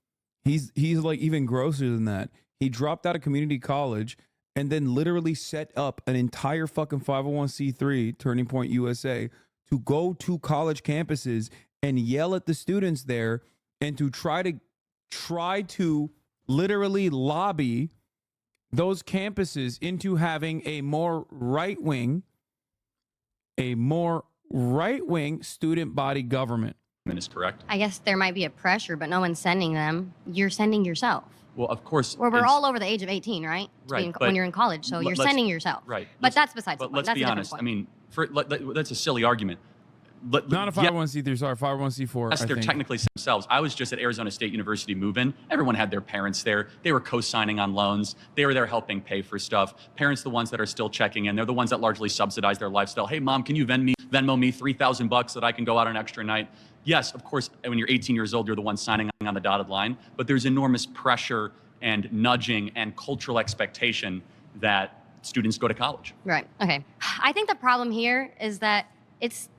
He's like even grosser than that. He dropped out of community college and then literally set up an entire fucking 501c3, Turning Point USA, to go to college campuses and yell at the students there and to try to literally lobby those campuses into having a more right-wing student body government. Is correct. I guess there might be a pressure, but no one's sending them. You're sending yourself. Well, of course. Well, we're all over the age of 18, right? Right, When you're in college, so you're sending yourself. Right. But that's besides the But point. let's That's be a different honest. point. I mean, that's a silly argument. Not a 501c3, sorry, 501c4. Yes, they're technically themselves. I was just at Arizona State University move-in. Everyone had their parents there. They were co-signing on loans. They were there helping pay for stuff. Parents, the ones that are still checking in, they're the ones that largely subsidize their lifestyle. Hey, mom, can you Venmo me $3,000 so that I can go out on an extra night? Yes, of course, when you're 18 years old, you're the one signing on the dotted line. But there's enormous pressure and nudging and cultural expectation that students go to college. Right. Okay. I think the problem here is that it's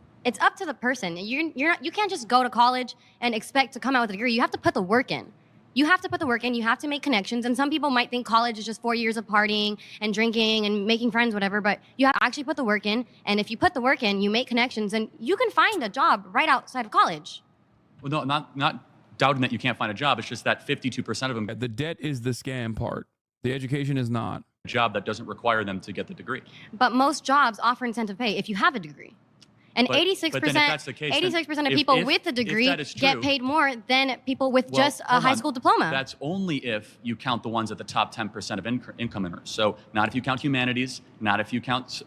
up to the person. You can't just go to college and expect to come out with a degree. You have to put the work in. You have to put the work in. You have to make connections. And some people might think college is just 4 years of partying and drinking and making friends, whatever. But you have to actually put the work in. And if you put the work in, you make connections, and you can find a job right outside of college. Well, no, not doubting that you can't find a job. It's just that 52% of them The debt is the scam part. The education is not. a job that doesn't require them to get the degree. But most jobs offer incentive pay if you have a degree. And But then if 86% that's the case, then 86% of if- people if- with a if degree that is get true- paid more than people with Well, just a hold high on. school diploma. That's only if you count the ones at the top 10% of income earners. So not if you count humanities, not if you count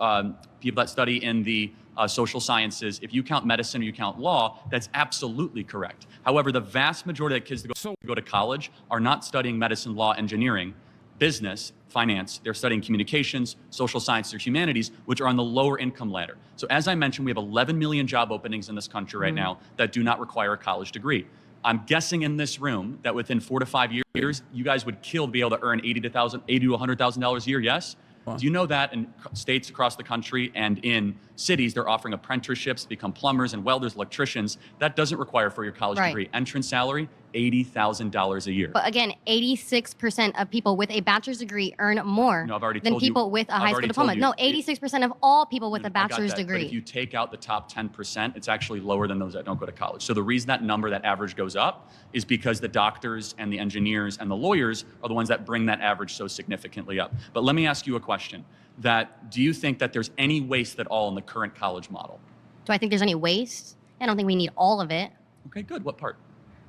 people that study in the social sciences. If you count medicine or you count law, that's absolutely correct. However, the vast majority of kids that go to college are not studying medicine, law, engineering, business, finance. They're studying communications, social sciences, or humanities, which are on the lower income ladder. So as I mentioned, we have 11 million job openings in this country right now that do not require a college degree. I'm guessing in this room that within 4 to 5 years, you guys would kill to be able to earn $80 to $100,000 a year, yes? Wow. Do you know that in states across the country and in cities, they're offering apprenticeships to become plumbers and welders, electricians. That doesn't require for your college Right. degree. Entrance salary, $80,000 a year. But again, 86% of people with a bachelor's degree earn more No, I've already than told you- people with a I've high school already diploma. told you. No, 86% of all people with a I got bachelor's that, degree. But if you take out the top 10%, it's actually lower than those that don't go to college. So the reason that number, that average goes up is because the doctors and the engineers and the lawyers are the ones that bring that average so significantly up. But let me ask you a question. Do you think that there's any waste at all in the current college model? Do I think there's any waste? I don't think we need all of it. Okay, good. What part?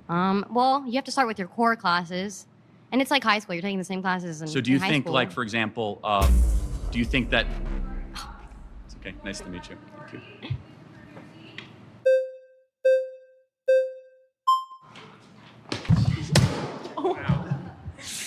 Well, you have to start with your core classes. And it's like high school. You're taking the same classes in So do you in high think, school. like, for example, do you think that... It's okay. Nice to meet you. Thank you.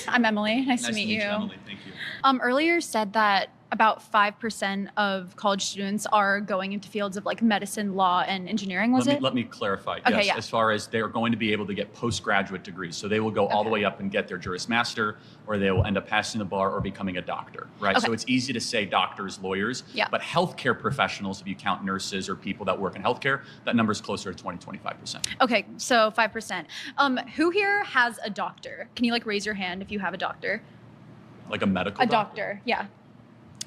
I'm Emily. Nice to meet you. Emily. Thank you. Earlier said that about 5% of college students are going into fields of like medicine, law, and engineering, Let me clarify. Okay, yes, yeah. as far as they're going to be able to get postgraduate degrees. So they will go all the way up and get their Juris Master, or they will end up passing the bar or becoming a doctor, right? Okay. So it's easy to say doctors, lawyers, Yeah. but healthcare professionals, if you count nurses or people that work in healthcare, that number is closer to 25%. Okay, so 5%. Who here has a doctor? Can you like raise your hand if you have a doctor? Like a medical A doctor, yeah.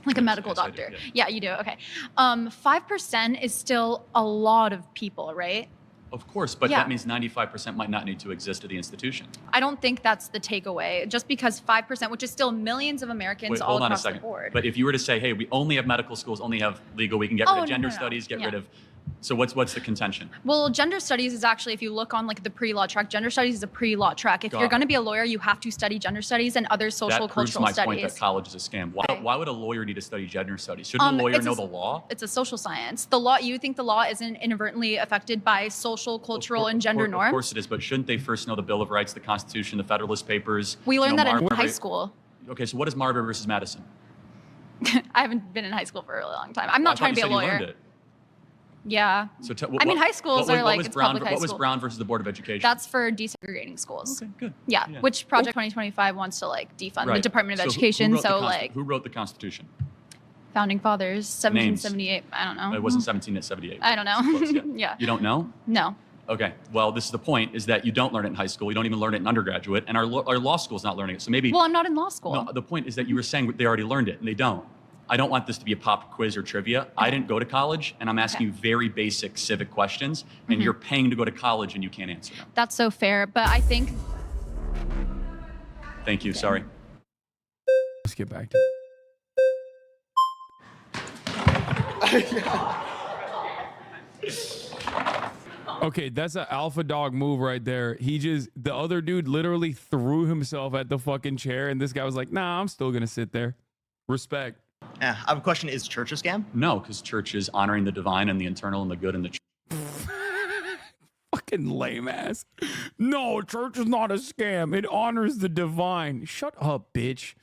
Like a medical Yes, I do, doctor. yeah. Yeah, you do. Okay. 5% is still a lot of people, right? Of course, but Yeah. that means 95% might not need to exist at the institution. I don't think that's the takeaway. Just because 5%, which is still millions of Americans Wait, all hold on a across the second. board. But if you were to say, hey, we only have medical schools, only have legal, we can get rid Oh, of gender no. studies, get Yeah. rid of. So what's the contention? Well, gender studies is actually, if you look on like the pre-law track, gender studies is a pre-law track. If Got you're it. going to be a lawyer, you have to study gender studies and other social That proves cultural my studies. point that college is a scam. Why would a lawyer need to study gender studies? Shouldn't a lawyer it's know the law? It's a social science. The law, you think the law isn't inadvertently affected by social, cultural, and gender Of norms? course it is, but shouldn't they first know the Bill of Rights, the Constitution, the Federalist Papers? We learned that in Marbury? high school. Okay, so what is Marbury versus Madison? I haven't been in high school for a really long time. I'm not trying to be a lawyer. You learned it. Yeah. So I mean, high schools are like, was it's Brown, public high what was school. Brown versus the Board of Education? That's for desegregating schools. Okay, good. Yeah, Yeah. which Project 2025 wants to like defund the Right. Department of So who Education. wrote the So Consti- like who wrote the Constitution? founding fathers, 1778. I don't know. It wasn't 1778. I don't know. Close, yeah. Yeah. You don't know? No. Okay. Well, this is the point: is that you don't learn it in high school. You don't even learn it in undergraduate, and our law school's not learning it. So maybe. Well, I'm not in law school. No, the point is that you were saying they already learned it, and they don't. I don't want this to be a pop quiz or trivia. I didn't go to college, and I'm asking you very basic civic questions, and you're paying to go to college, and you can't answer them. That's so fair, but I think Thank you. Sorry. Let's get back to it. Okay, that's an alpha dog move right there. The other dude literally threw himself at the fucking chair, and this guy was like, nah, I'm still gonna sit there. Respect. I have a question. Is church a scam? No, because church is honoring the divine and the internal and the good and the. Fucking lame ass. No, church is not a scam. It honors the divine. Shut up, bitch.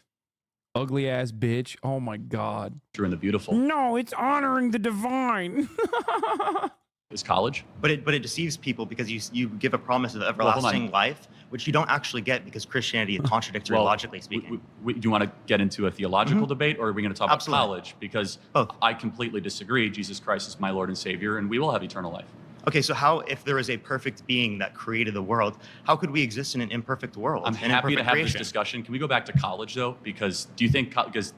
Ugly ass bitch. Oh my God. True and the beautiful. No, it's honoring the divine. Is college? But it deceives people because you give a promise of everlasting life, which you don't actually get because Christianity is contradictory, logically speaking. Do you want to get into a theological debate, or are we going to talk Absolutely. about college? Because I completely disagree. Jesus Christ is my Lord and Savior, and we will have eternal life. Okay, so how, if there is a perfect being that created the world, how could we exist in an imperfect world? I'm an happy to imperfect have creation? this discussion. Can we go back to college, though? Because do you think, because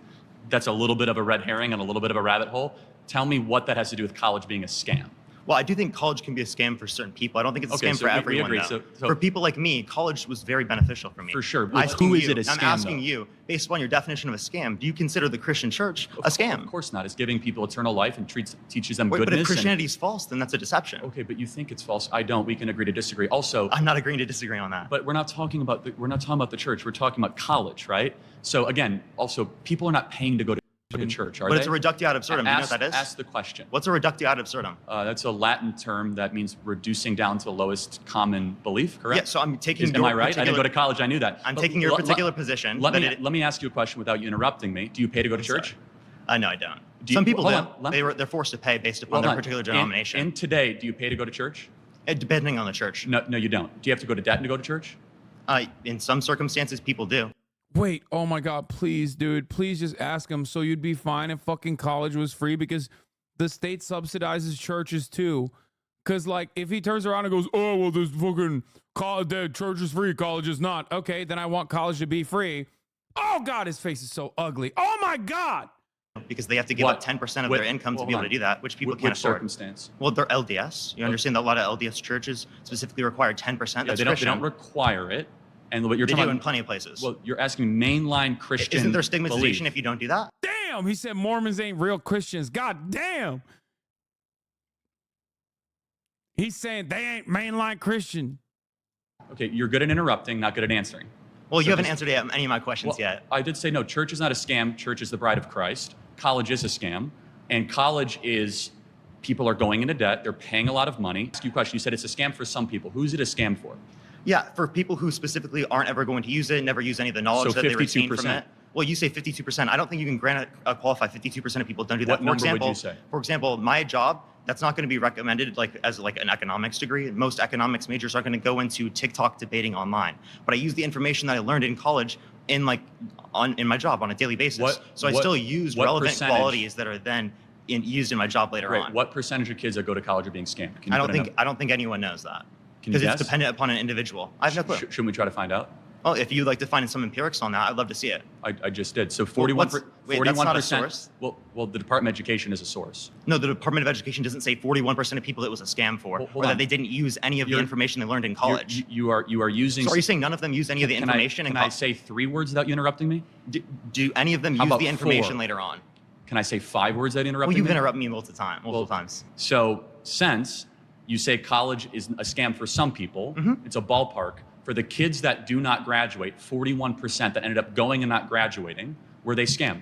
that's a little bit of a red herring and a little bit of a rabbit hole. Tell me what that has to do with college being a scam. Well, I do think college can be a scam for certain people. I don't think it's a scam so for we everyone. agree. Though. So for people like me, college was very beneficial for me. For sure. I'm Who is it a I'm scam, asking though? you, based upon your definition of a scam, do you consider the Christian church a scam? Of course not. It's giving people eternal life and teaches them Wait, goodness. but if Christianity is false, then that's a deception. Okay, but you think it's false. I don't. We can agree to disagree. Also, I'm not agreeing to disagree on that. But we're not talking about the church. We're talking about college, right? So again, also people are not paying to go to church, are But they? it's a reductio ad absurdum. Do you know what that is? Ask the question. What's a reductio ad absurdum? That's a Latin term that means reducing down to the lowest common belief, correct? Yeah, so I'm taking Am I right? I didn't go to college. I knew that. I'm taking your particular position. Let me ask you a question without you interrupting me. Do you pay to go to church? No, I don't. Some people do. on. They're forced to pay based upon their particular denomination. And today, do you pay to go to church? Depending on the church. No, you don't. Do you have to go to debt to go to church? In some circumstances, people do. Wait, oh my God, please, dude, please just ask him so you'd be fine if fucking college was free, because the state subsidizes churches too. Because like if he turns around and goes, oh, well, this fucking college, church is free, college is not. Okay, then I want college to be free. Oh God, his face is so ugly. Oh my God. Because they have to give up 10% of their income to be able to do that, which people can't afford. Circumstance? Well, they're LDS. You understand that a lot of LDS churches specifically require 10%. Yeah, they don't require it. And what you're they talking do about, in plenty of places. Well, you're asking mainline Christian. Isn't there stigmatization belief. if you don't do that? Damn, he said Mormons ain't real Christians. God damn. He's saying they ain't mainline Christian. Okay, you're good at interrupting, not good at answering. Well, you haven't answered any of my questions yet. I did say no, church is not a scam. Church is the bride of Christ. College is a scam. And college is, people are going into debt. They're paying a lot of money. Ask you a question. You said it's a scam for some people. Who's it a scam for? Yeah, for people who specifically aren't ever going to use it, never use any of the knowledge So that they retain from 52%. it. Well, you say 52%. I don't think you can qualify 52% of people don't do that. What number would you say? For example, my job, that's not going to be recommended as an economics degree. Most economics majors are going to go into TikTok debating online. But I use the information that I learned in college in my job on a daily basis. I still use relevant qualities that are then used in my job later on. What percentage of kids that go to college are being scammed? I don't think anyone knows that. Because it's dependent upon an individual. I have no clue. Shouldn't we try to find out? Well, if you'd like to find some empirics on that, I'd love to see it. I just did. So 41%. That's not a source. Well, the Department of Education is a source. No, the Department of Education doesn't say 41% of people it was a scam for, or that they didn't use any of the information they learned in college. You are using. So are you saying none of them use any of the information? Can I say 3 words without you interrupting me? Do any of them use the information later on? Can I say 5 words that interrupt me? Well, you've interrupted me multiple times. So since you say college is a scam for some people, it's a ballpark. For the kids that do not graduate, 41% that ended up going and not graduating, were they scammed?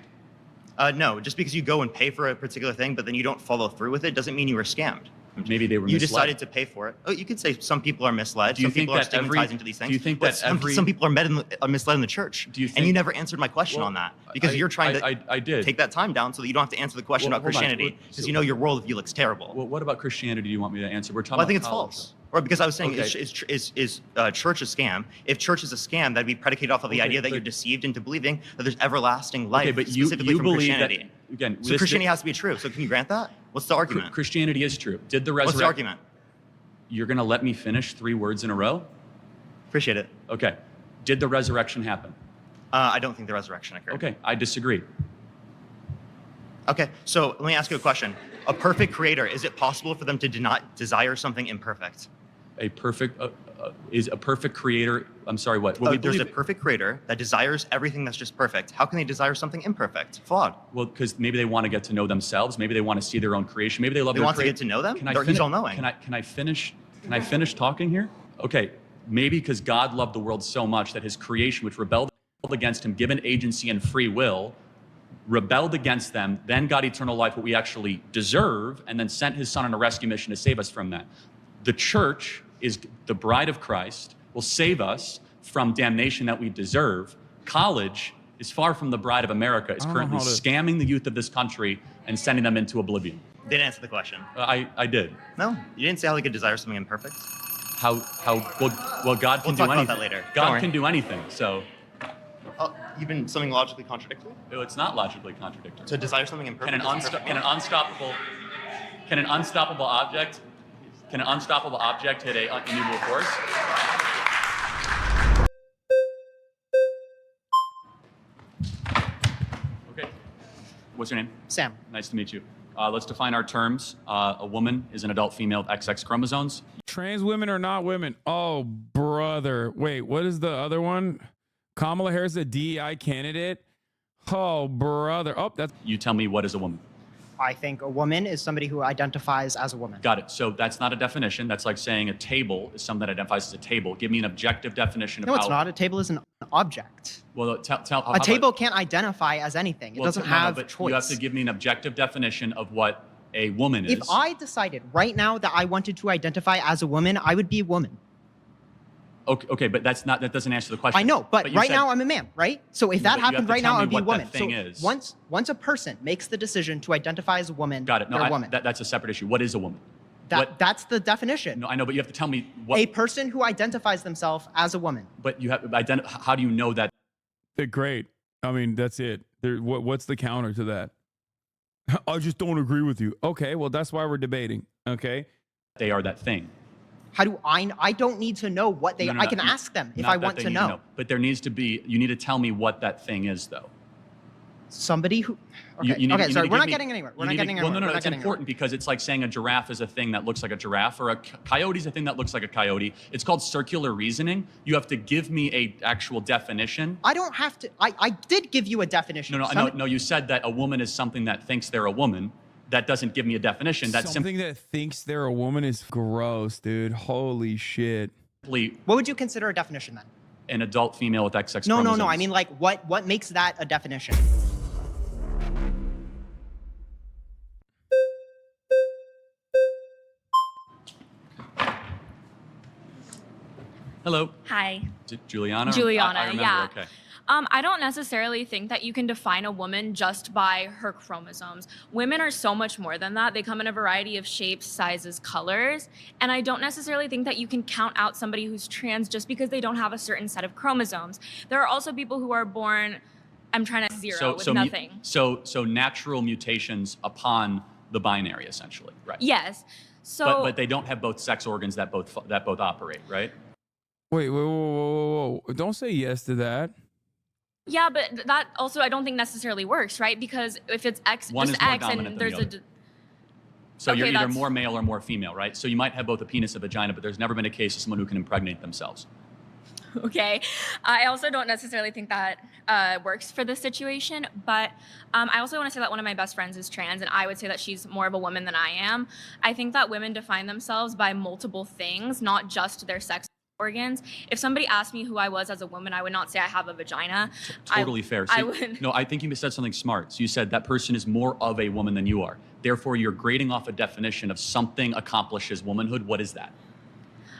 No, just because you go and pay for a particular thing, but then you don't follow through with it, doesn't mean you were scammed. Maybe they were misled. You decided to pay for it. Oh, you could say some people are misled. Some people are stigmatizing to these things. Do you think that some people are misled in the church? And you never answered my question on that because you're trying to take that time down so that you don't have to answer the question about Christianity because you know your worldview looks terrible. Well, what about Christianity do you want me to answer? We're talking about I think it's false. Or because I was saying, is church a scam? If church is a scam, that'd be predicated off of the idea that you're deceived into believing that there's everlasting life, specifically from Christianity. So Christianity has to be true. So can you grant that? What's the argument? Christianity is true. Did the resurrection? What's the argument? You're going to let me finish 3 words in a row? Appreciate it. Okay. Did the resurrection happen? I don't think the resurrection occurred. Okay, I disagree. Okay, so let me ask you a question. A perfect creator, is it possible for them to not desire something imperfect? Is a perfect creator, I'm sorry, what? There's a perfect creator that desires everything that's just perfect. How can they desire something imperfect, flawed? Well, because maybe they want to get to know themselves. Maybe they want to see their own creation. Maybe they love their creation. They want to get to know them? He's all-knowing. Can I finish talking here? Okay, maybe because God loved the world so much that his creation, which rebelled against him, given agency and free will, rebelled against them, then got eternal life, what we actually deserve, and then sent his son on a rescue mission to save us from that. The church is the bride of Christ, will save us from damnation that we deserve. College is far from the bride of America, is currently scamming the youth of this country and sending them into oblivion. Didn't answer the question. I did. No, you didn't say how they could desire something imperfect. Well, God can do anything. We'll talk about that later. God can do anything, so. Oh, you've been something logically contradictory? No, it's not logically contradictory. To desire something imperfect? Can an unstoppable object hit a immovable force? Okay. What's your name? Sam. Nice to meet you. Let's define our terms. A woman is an adult female with XX chromosomes. Trans women are not women. Oh, brother. Wait, what is the other one? Kamala Harris, a DEI candidate? Oh, brother. Oh, that's... You tell me, what is a woman? I think a woman is somebody who identifies as a woman. Got it. So that's not a definition. That's like saying a table is something that identifies as a table. Give me an objective definition of No, it's not. A table is an object. Well, a table can't identify as anything. It doesn't have choice. You have to give me an objective definition of what a woman is. If I decided right now that I wanted to identify as a woman, I would be a woman. Okay, but that doesn't answer the question. I know, but right now I'm a man, right? So if that happened right now, I'd be a woman. So once a person makes the decision to identify as a woman, they're a woman. That's a separate issue. What is a woman? That's the definition. No, I know, but you have to tell me what. A person who identifies themselves as a woman. But you have how do you know that? They're great. I mean, that's it. What's the counter to that? I just don't agree with you. Okay, well, that's why we're debating. Okay. They are that thing. How do I don't need to know what they are. I can ask them if I want to know. But there needs to be, you need to tell me what that thing is, though. Somebody who, okay, sorry, we're not getting anywhere. We're not getting anywhere. Well, no, it's important because it's like saying a giraffe is a thing that looks like a giraffe, or a coyote is a thing that looks like a coyote. It's called circular reasoning. You have to give me a actual definition. I don't have to, I did give you a definition. No, you said that a woman is something that thinks they're a woman. That doesn't give me a definition. That's something that thinks they're a woman is gross, dude. Holy shit. What would you consider a definition then? An adult female with XX chromosomes. No. I mean, like, what makes that a definition? Hello. Hi. Juliana? Juliana, I remember, yeah. Okay. I don't necessarily think that you can define a woman just by her chromosomes. Women are so much more than that. They come in a variety of shapes, sizes, colors. And I don't necessarily think that you can count out somebody who's trans just because they don't have a certain set of chromosomes. There are also people who are born, I'm trying to zero with nothing. So natural mutations upon the binary, essentially, right? Yes. So, but they don't have both sex organs that both operate, right? Wait, whoa. Don't say yes to that. Yeah, but that also I don't think necessarily works, right? Because if it's X, one just is more X, dominant and than there's the other. a. So Okay, you're either that's- more male or more female, right? So you might have both a penis and a vagina, but there's never been a case of someone who can impregnate themselves. Okay. I also don't necessarily think that works for this situation, but I also want to say that one of my best friends is trans, and I would say that she's more of a woman than I am. I think that women define themselves by multiple things, not just their sex organs. If somebody asked me who I was as a woman, I would not say I have a vagina. Totally fair. I See, would. No, I think you said something smart. So you said that person is more of a woman than you are. Therefore, you're grading off a definition of something accomplishes womanhood. What is that?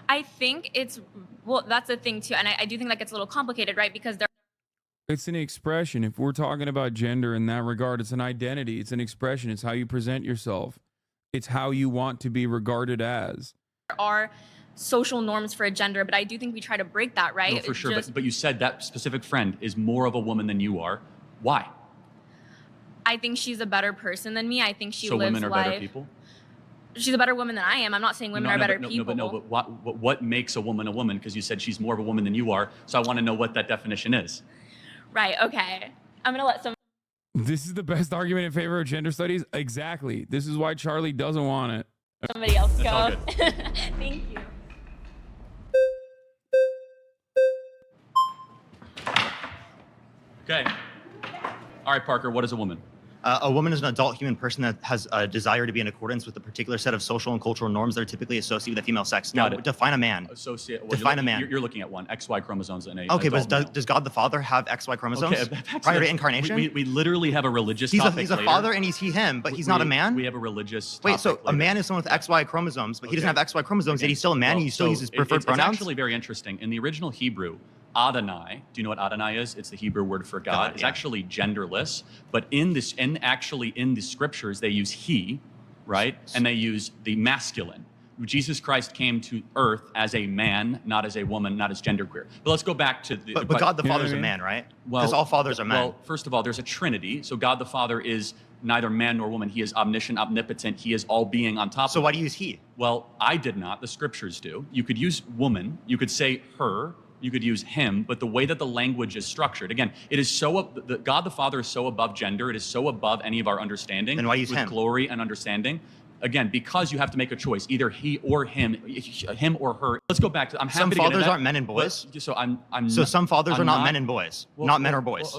I think it's, well, that's the thing too. And I do think that gets a little complicated, right? Because there It's an expression. If we're talking about gender in that regard, it's an identity. It's an expression. It's how you present yourself. It's how you want to be regarded as. are social norms for a gender, but I do think we try to break that, right? No, for sure. Just- But you said that specific friend is more of a woman than you are. Why? I think she's a better person than me. I think she So lives women are life. better people? She's a better woman than I am. I'm not saying women are better people. But what makes a woman a woman? Because you said she's more of a woman than you are. So I want to know what that definition is. Right. Okay. I'm gonna let some. This is the best argument in favor of gender studies. Exactly. This is why Charlie doesn't want it. Somebody else That's all go. good. Thank you. Okay. All right, Parker, what is a woman? A woman is an adult human person that has a desire to be in accordance with a particular set of social and cultural norms that are typically associated with the female sex. Now, define a man. Define a man. You're looking at one, XY chromosomes and a Okay, but adult male. does God the Father have XY chromosomes back prior the- to incarnation? We literally have a religious he's topic he's a later. father and he's he/him, but he's not a man? We have a religious Wait, so topic a later. man is someone with XY chromosomes, but he doesn't Okay. have XY chromosomes, yet he's still a man and he still So uses preferred it's pronouns? actually very interesting. In the original Hebrew, Adonai, do you know what Adonai is? It's the Hebrew word for God. It's actually genderless, but in the scriptures, they use he, right? And they use the masculine. Jesus Christ came to earth as a man, not as a woman, not as genderqueer. But let's go back to the... But God the Father's a man, right? Because all fathers are men. Well, first of all, there's a trinity. So God the Father is neither man nor woman. He is omniscient, omnipotent. He is all being on top. So why do you use he? Well, I did not. The scriptures do. You could use woman. You could say her. You could use him. But the way that the language is structured, again, it is so... God the Father is so above gender. It is so above any of our understanding. Then why use with him? Glory and understanding. Again, because you have to make a choice, either he or him or her. Let's go back to. I'm happy Some to get into fathers that, aren't men and boys? but- So I'm. So some fathers I'm are not men and boys, not men or boys.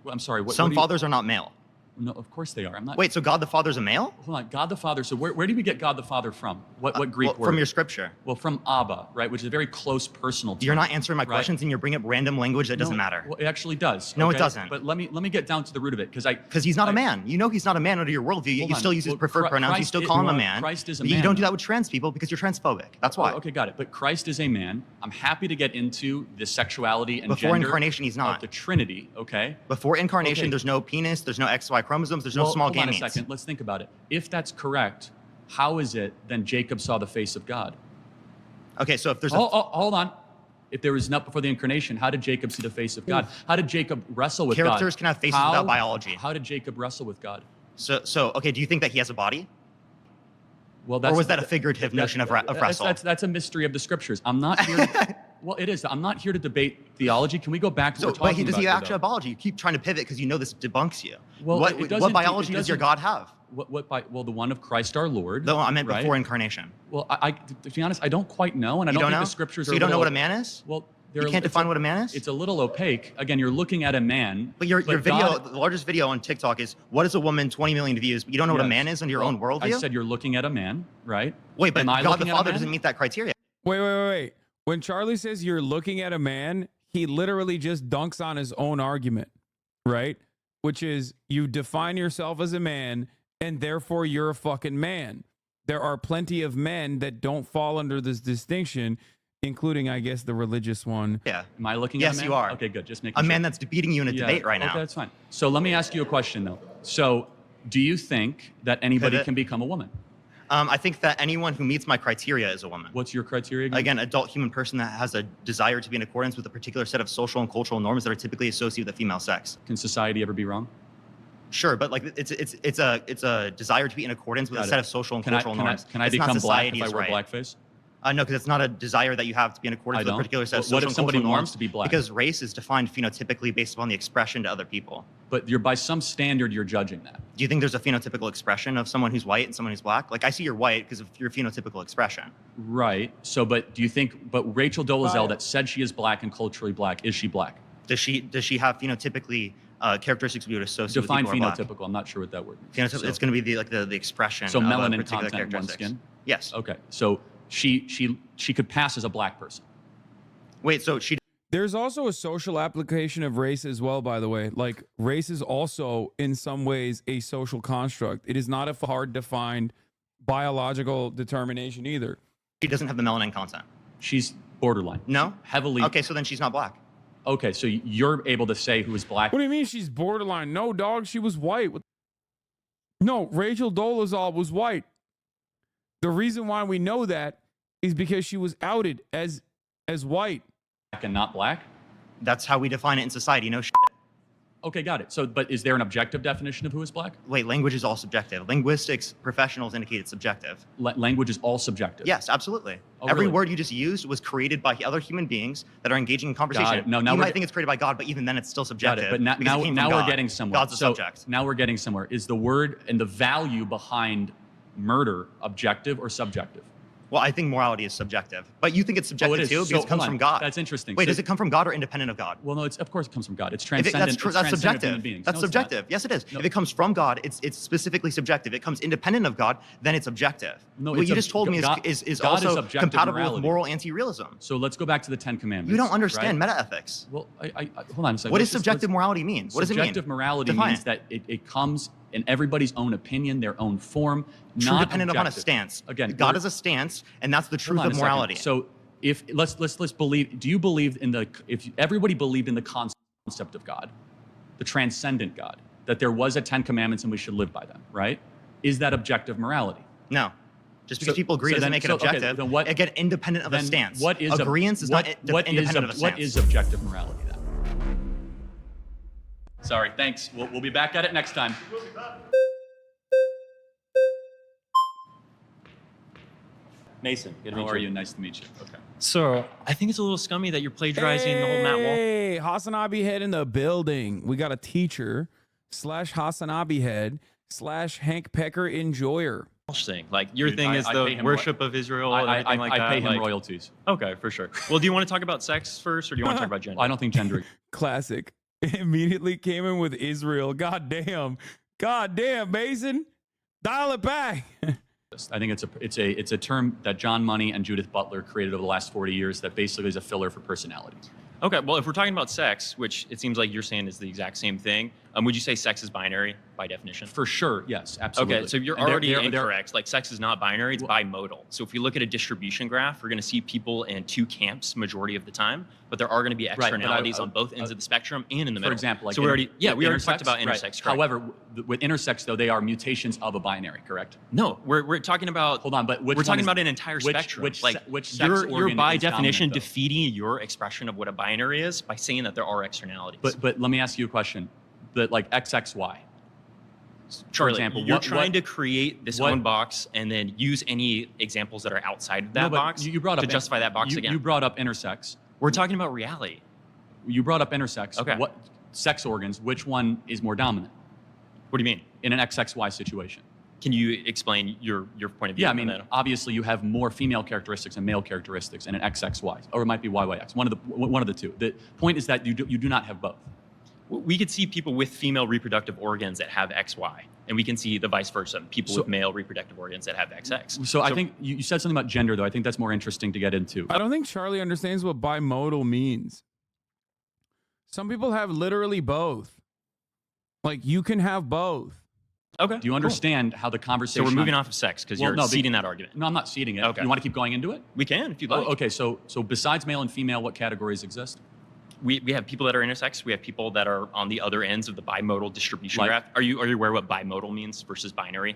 I'm sorry. Some fathers are not male. No, of course they are. I'm not. Wait, so God the Father's a male? Hold on. God the Father. So where do we get God the Father from? What Greek word? From your scripture. Well, from Abba, right, which is a very close personal term. You're not answering my right? questions and you're bringing up random language that doesn't No, matter. Well, it actually does. No, it okay? doesn't. But let me get down to the root of it because he's not a man. You know he's not a man under your worldview. You Hold still on. use his Well, preferred pronouns. You Christ still is- call him a man. Christ is a But You man, don't do though. that with trans people because you're transphobic. That's why. Okay, got it. But Christ is a man. I'm happy to get into the sexuality and Before gender incarnation, he's not. of the Trinity. Okay. Before incarnation, Okay. there's no penis, there's no XY chromosomes, there's no Well, small hold on a gametes. second. Let's think about it. If that's correct, how is it then Jacob saw the face of God? Okay, so if there's hold on. If there was not before the incarnation, how did Jacob see the face of God? How did Jacob wrestle with God? Characters can have faces without biology. How did Jacob wrestle with God? So okay, do you think that he has a body? Well, Or was that a figurative notion of wrestle? That's a mystery of the scriptures. I'm not here. Well, it is. I'm not here to debate theology. Can we go back to what we're talking Does about? he here, actually though? have biology? You keep trying to pivot because you know this debunks you. Well, what, it what doesn't- biology it does your doesn't- God have? Well, the one of Christ our Lord. No, I meant right? before incarnation. Well, to be honest, I don't quite know, and I You don't don't think know? the scriptures So are. you don't know little- what a man is? Well, You can't define what a man is? It's a little opaque. Again, you're looking at a man. But your video, God- the largest video on TikTok is what is a woman? 20 million views. But you don't know what a Yes. man is under your Well, own worldview. I said you're looking at a man, right? Wait, but Am I God looking the at a Father man? doesn't meet that criteria. Wait. When Charlie says you're looking at a man, he literally just dunks on his own argument, right? Which is you define yourself as a man and therefore you're a fucking man. There are plenty of men that don't fall under this distinction. including, I guess, the religious one. Yeah. Am I looking at a man? Yes, you are. Okay, good. Just making a sure. man that's beating you in a debate right now. Okay, that's fine. So let me ask you a question, though. So do you think that anybody can become a woman? I think that anyone who meets my criteria is a woman. What's your criteria again? Again, adult human person that has a desire to be in accordance with a particular set of social and cultural norms that are typically associated with the female sex. Can society ever be wrong? Sure, but like it's a desire to be in accordance with a set of social and cultural norms. Can I become black if I wear blackface? No, because it's not a desire that you have to be in accordance with a particular set of social and cultural norms. Wants to be black? Because race is defined phenotypically based upon the expression to other people. But by some standard, you're judging that. Do you think there's a phenotypical expression of someone who's white and someone who's black? Like I see you're white because of your phenotypical expression. Right. So, but do you think? But Rachel Dolezal that said she is black and culturally black, is she black? Does she have phenotypically characteristics we would associate Define with people phenotypical. I'm not sure what that word means. It's going to be the expression. So of melanin particular content, one skin. Yes. Okay. So she could pass as a black person. Wait. So she. There's also a social application of race as well, by the way. Like, race is also, in some ways, a social construct. It is not a hard-defined biological determination either. She doesn't have the melanin content. She's borderline. No? Heavily. Okay, so then she's not black. Okay, so you're able to say who is black. What do you mean she's borderline? No, dog, she was white. No, Rachel Dolezal was white. The reason why we know that is because she was outed as white. And not black? That's how we define it in society, no shit. Okay, got it. So, but is there an objective definition of who is black? Wait, language is all subjective. Linguistics professionals indicate it's subjective. Language is all subjective? Yes, absolutely. Oh, Every really? word you just used was created by other human beings that are engaging in conversation. No, now you might think it's created by God, but even then it's still subjective. Got it. But now we're getting somewhere. God's a subject. Now we're getting somewhere. Is the word and the value behind murder objective or subjective? Well, I think morality is subjective, but you think it's subjective too because it comes from God. That's interesting. Wait, does it come from God or independent of God? Well, no, of course it comes from God. It's transcendent. That's subjective. That's subjective. Yes, it is. No. If it comes from God, it's specifically subjective. If it comes independent of God, then it's objective. No, what you just told me is also compatible with moral anti-realism. So let's go back to the Ten Commandments. You don't understand metaethics. Well, hold on a second. What does subjective morality mean? What does it mean? Subjective morality means that it comes in everybody's own opinion, their own form, not dependent upon a stance. Again, God is a stance, and that's the truth of morality. So, if let's believe. Do you believe in if everybody believed in the concept of God, the transcendent God, that there was a 10 Commandments and we should live by them, right? Is that objective morality? No. Just because people agree doesn't make it objective. Okay, then what? Again, independent of a stance. What is agreeance is not independent of a stance. What is objective morality then? Sorry, thanks. We'll be back at it next time. Mason, good to meet you. How are you? Nice to meet you. Okay. So, I think it's a little scummy that you're plagiarizing the whole Matt Wall. Hey, Hasanabi head in the building. We got a teacher / Hasanabi head / Hank Pecker enjoyer. Thing. Like, your thing is the worship of Israel and everything like that. I pay him royalties. Okay, for sure. Well, do you want to talk about sex first, or do you want to talk about gender? I don't think gender. Classic. Immediately came in with Israel. God damn, Mason, dial it back. I think it's a term that John Money and Judith Butler created over the last 40 years that basically is a filler for personalities. Okay, well, if we're talking about sex, which it seems like you're saying is the exact same thing, would you say sex is binary by definition? For sure, yes, absolutely. Okay, so you're already incorrect. Like, sex is not binary, it's bimodal. So if we look at a distribution graph, we're going to see people in two camps majority of the time, but there are going to be externalities on both ends of the spectrum and in the middle. For example, like so we already talked about intersex. Right. However, with intersex, though, they are mutations of a binary, correct? No, we're talking about. Hold on, but we're talking about an entire spectrum. Which sex you're by is definition dominant, defeating your expression of what a binary is by saying that there are externalities. But let me ask you a question. That like XXY. For example, you're trying to create this own box and then use any examples that are outside of that box you brought up to justify that box again. You brought up intersex. We're talking about reality. You brought up intersex. Okay. What sex organs? Which one is more dominant? What do you mean? In an XXY situation. Can you explain your point of view? Yeah, I mean, obviously you have more female characteristics and male characteristics in an XXY, or it might be YYX. One of the two. The point is that you do not have both. We could see people with female reproductive organs that have XY, and we can see the vice versa, people with male reproductive organs that have XX. So I think you said something about gender, though. I think that's more interesting to get into. I don't think Charlie understands what bimodal means. Some people have literally both. Like, you can have both. Okay. Do you understand how the conversation? So we're moving off of sex because you're ceding that argument. No, I'm not ceding it. Okay. You want to keep going into it? We can if you'd like. Okay. So besides male and female, what categories exist? We have people that are intersex. We have people that are on the other ends of the bimodal distribution graph. Are you aware what bimodal means versus binary?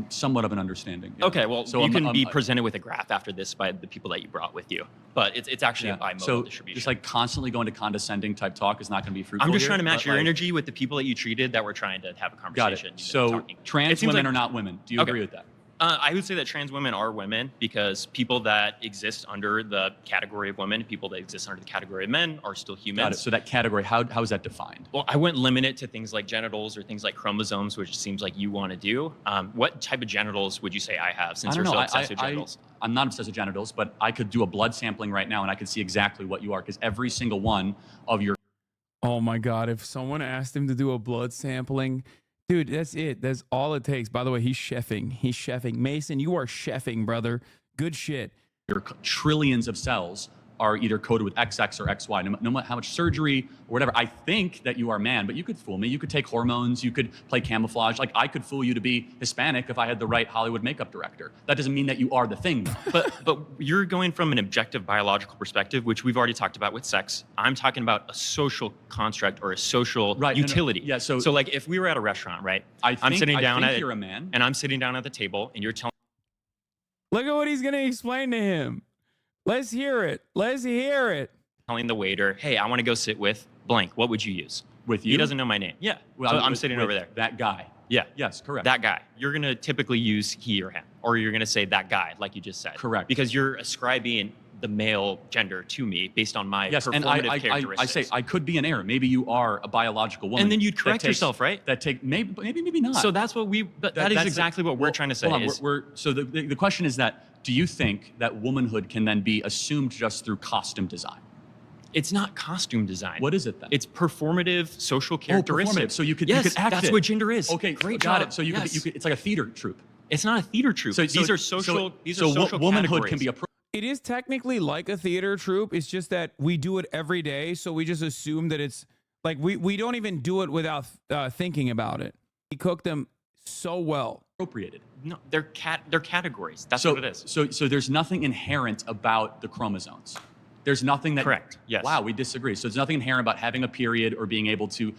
Somewhat of an understanding. Yeah. Okay, well, so you can be presented with a graph after this by the people that you brought with you. But it's actually a bimodal distribution. Just like constantly going to condescending type talk is not going to be fruitful. I'm just trying to match your energy with the people that you treated that were trying to have a conversation. Got it. So trans women are not women. Do you agree with that? I would say that trans women are women because people that exist under the category of women, people that exist under the category of men are still humans. Got it. So that category, how is that defined? Well, I wouldn't limit it to things like genitals or things like chromosomes, which seems like you want to do. What type of genitals would you say I have since you're so obsessed with genitals? I'm not obsessed with genitals, but I could do a blood sampling right now and I could see exactly what you are because every single one of your... Oh my God, if someone asked him to do a blood sampling... Dude, that's it. That's all it takes. By the way, he's chefing. He's chefing. Mason, you are chefing, brother. Good shit. Your trillions of cells are either coded with XX or XY, no matter how much surgery or whatever. I think that you are man, but you could fool me. You could take hormones. You could play camouflage. Like I could fool you to be Hispanic if I had the right Hollywood makeup director. That doesn't mean that you are the thing, though. But you're going from an objective biological perspective, which we've already talked about with sex. I'm talking about a social construct or a social utility. Yeah. So like if we were at a restaurant, right? I'm sitting down at you're a man, and I'm sitting down at the table, and you're telling. Look at what he's gonna explain to him. Let's hear it. Let's hear it. Telling the waiter, hey, I want to go sit with blank. What would you use? With you? He doesn't know my name. Yeah. Well, so I'm sitting over there. That guy. Yeah. Yes, correct. That guy. You're going to typically use he or him, or you're going to say that guy, like you just said. Correct. Because you're ascribing the male gender to me based on my performative characteristics. I say I could be an error. Maybe you are a biological woman. And then you'd correct yourself, right? Maybe not. So that's what that is exactly what we're trying to say. So the question is that, do you think that womanhood can then be assumed just through costume design? It's not costume design. What is it then? It's performative social characteristics. So you could act that's it. What gender is. Okay, great got job. it. So you could it's like a theater troupe. It's not a theater troupe. These are social. These are social womanhood categories. can be a. It is technically like a theater troupe. It's just that we do it every day, so we just assume that it's like we don't even do it without thinking about it. We cook them so well. Appropriated. No, they're categories. That's what it is. So there's nothing inherent about the chromosomes. There's nothing that... Correct. Yes. Wow, we disagree. So there's nothing inherent about having a period or being able to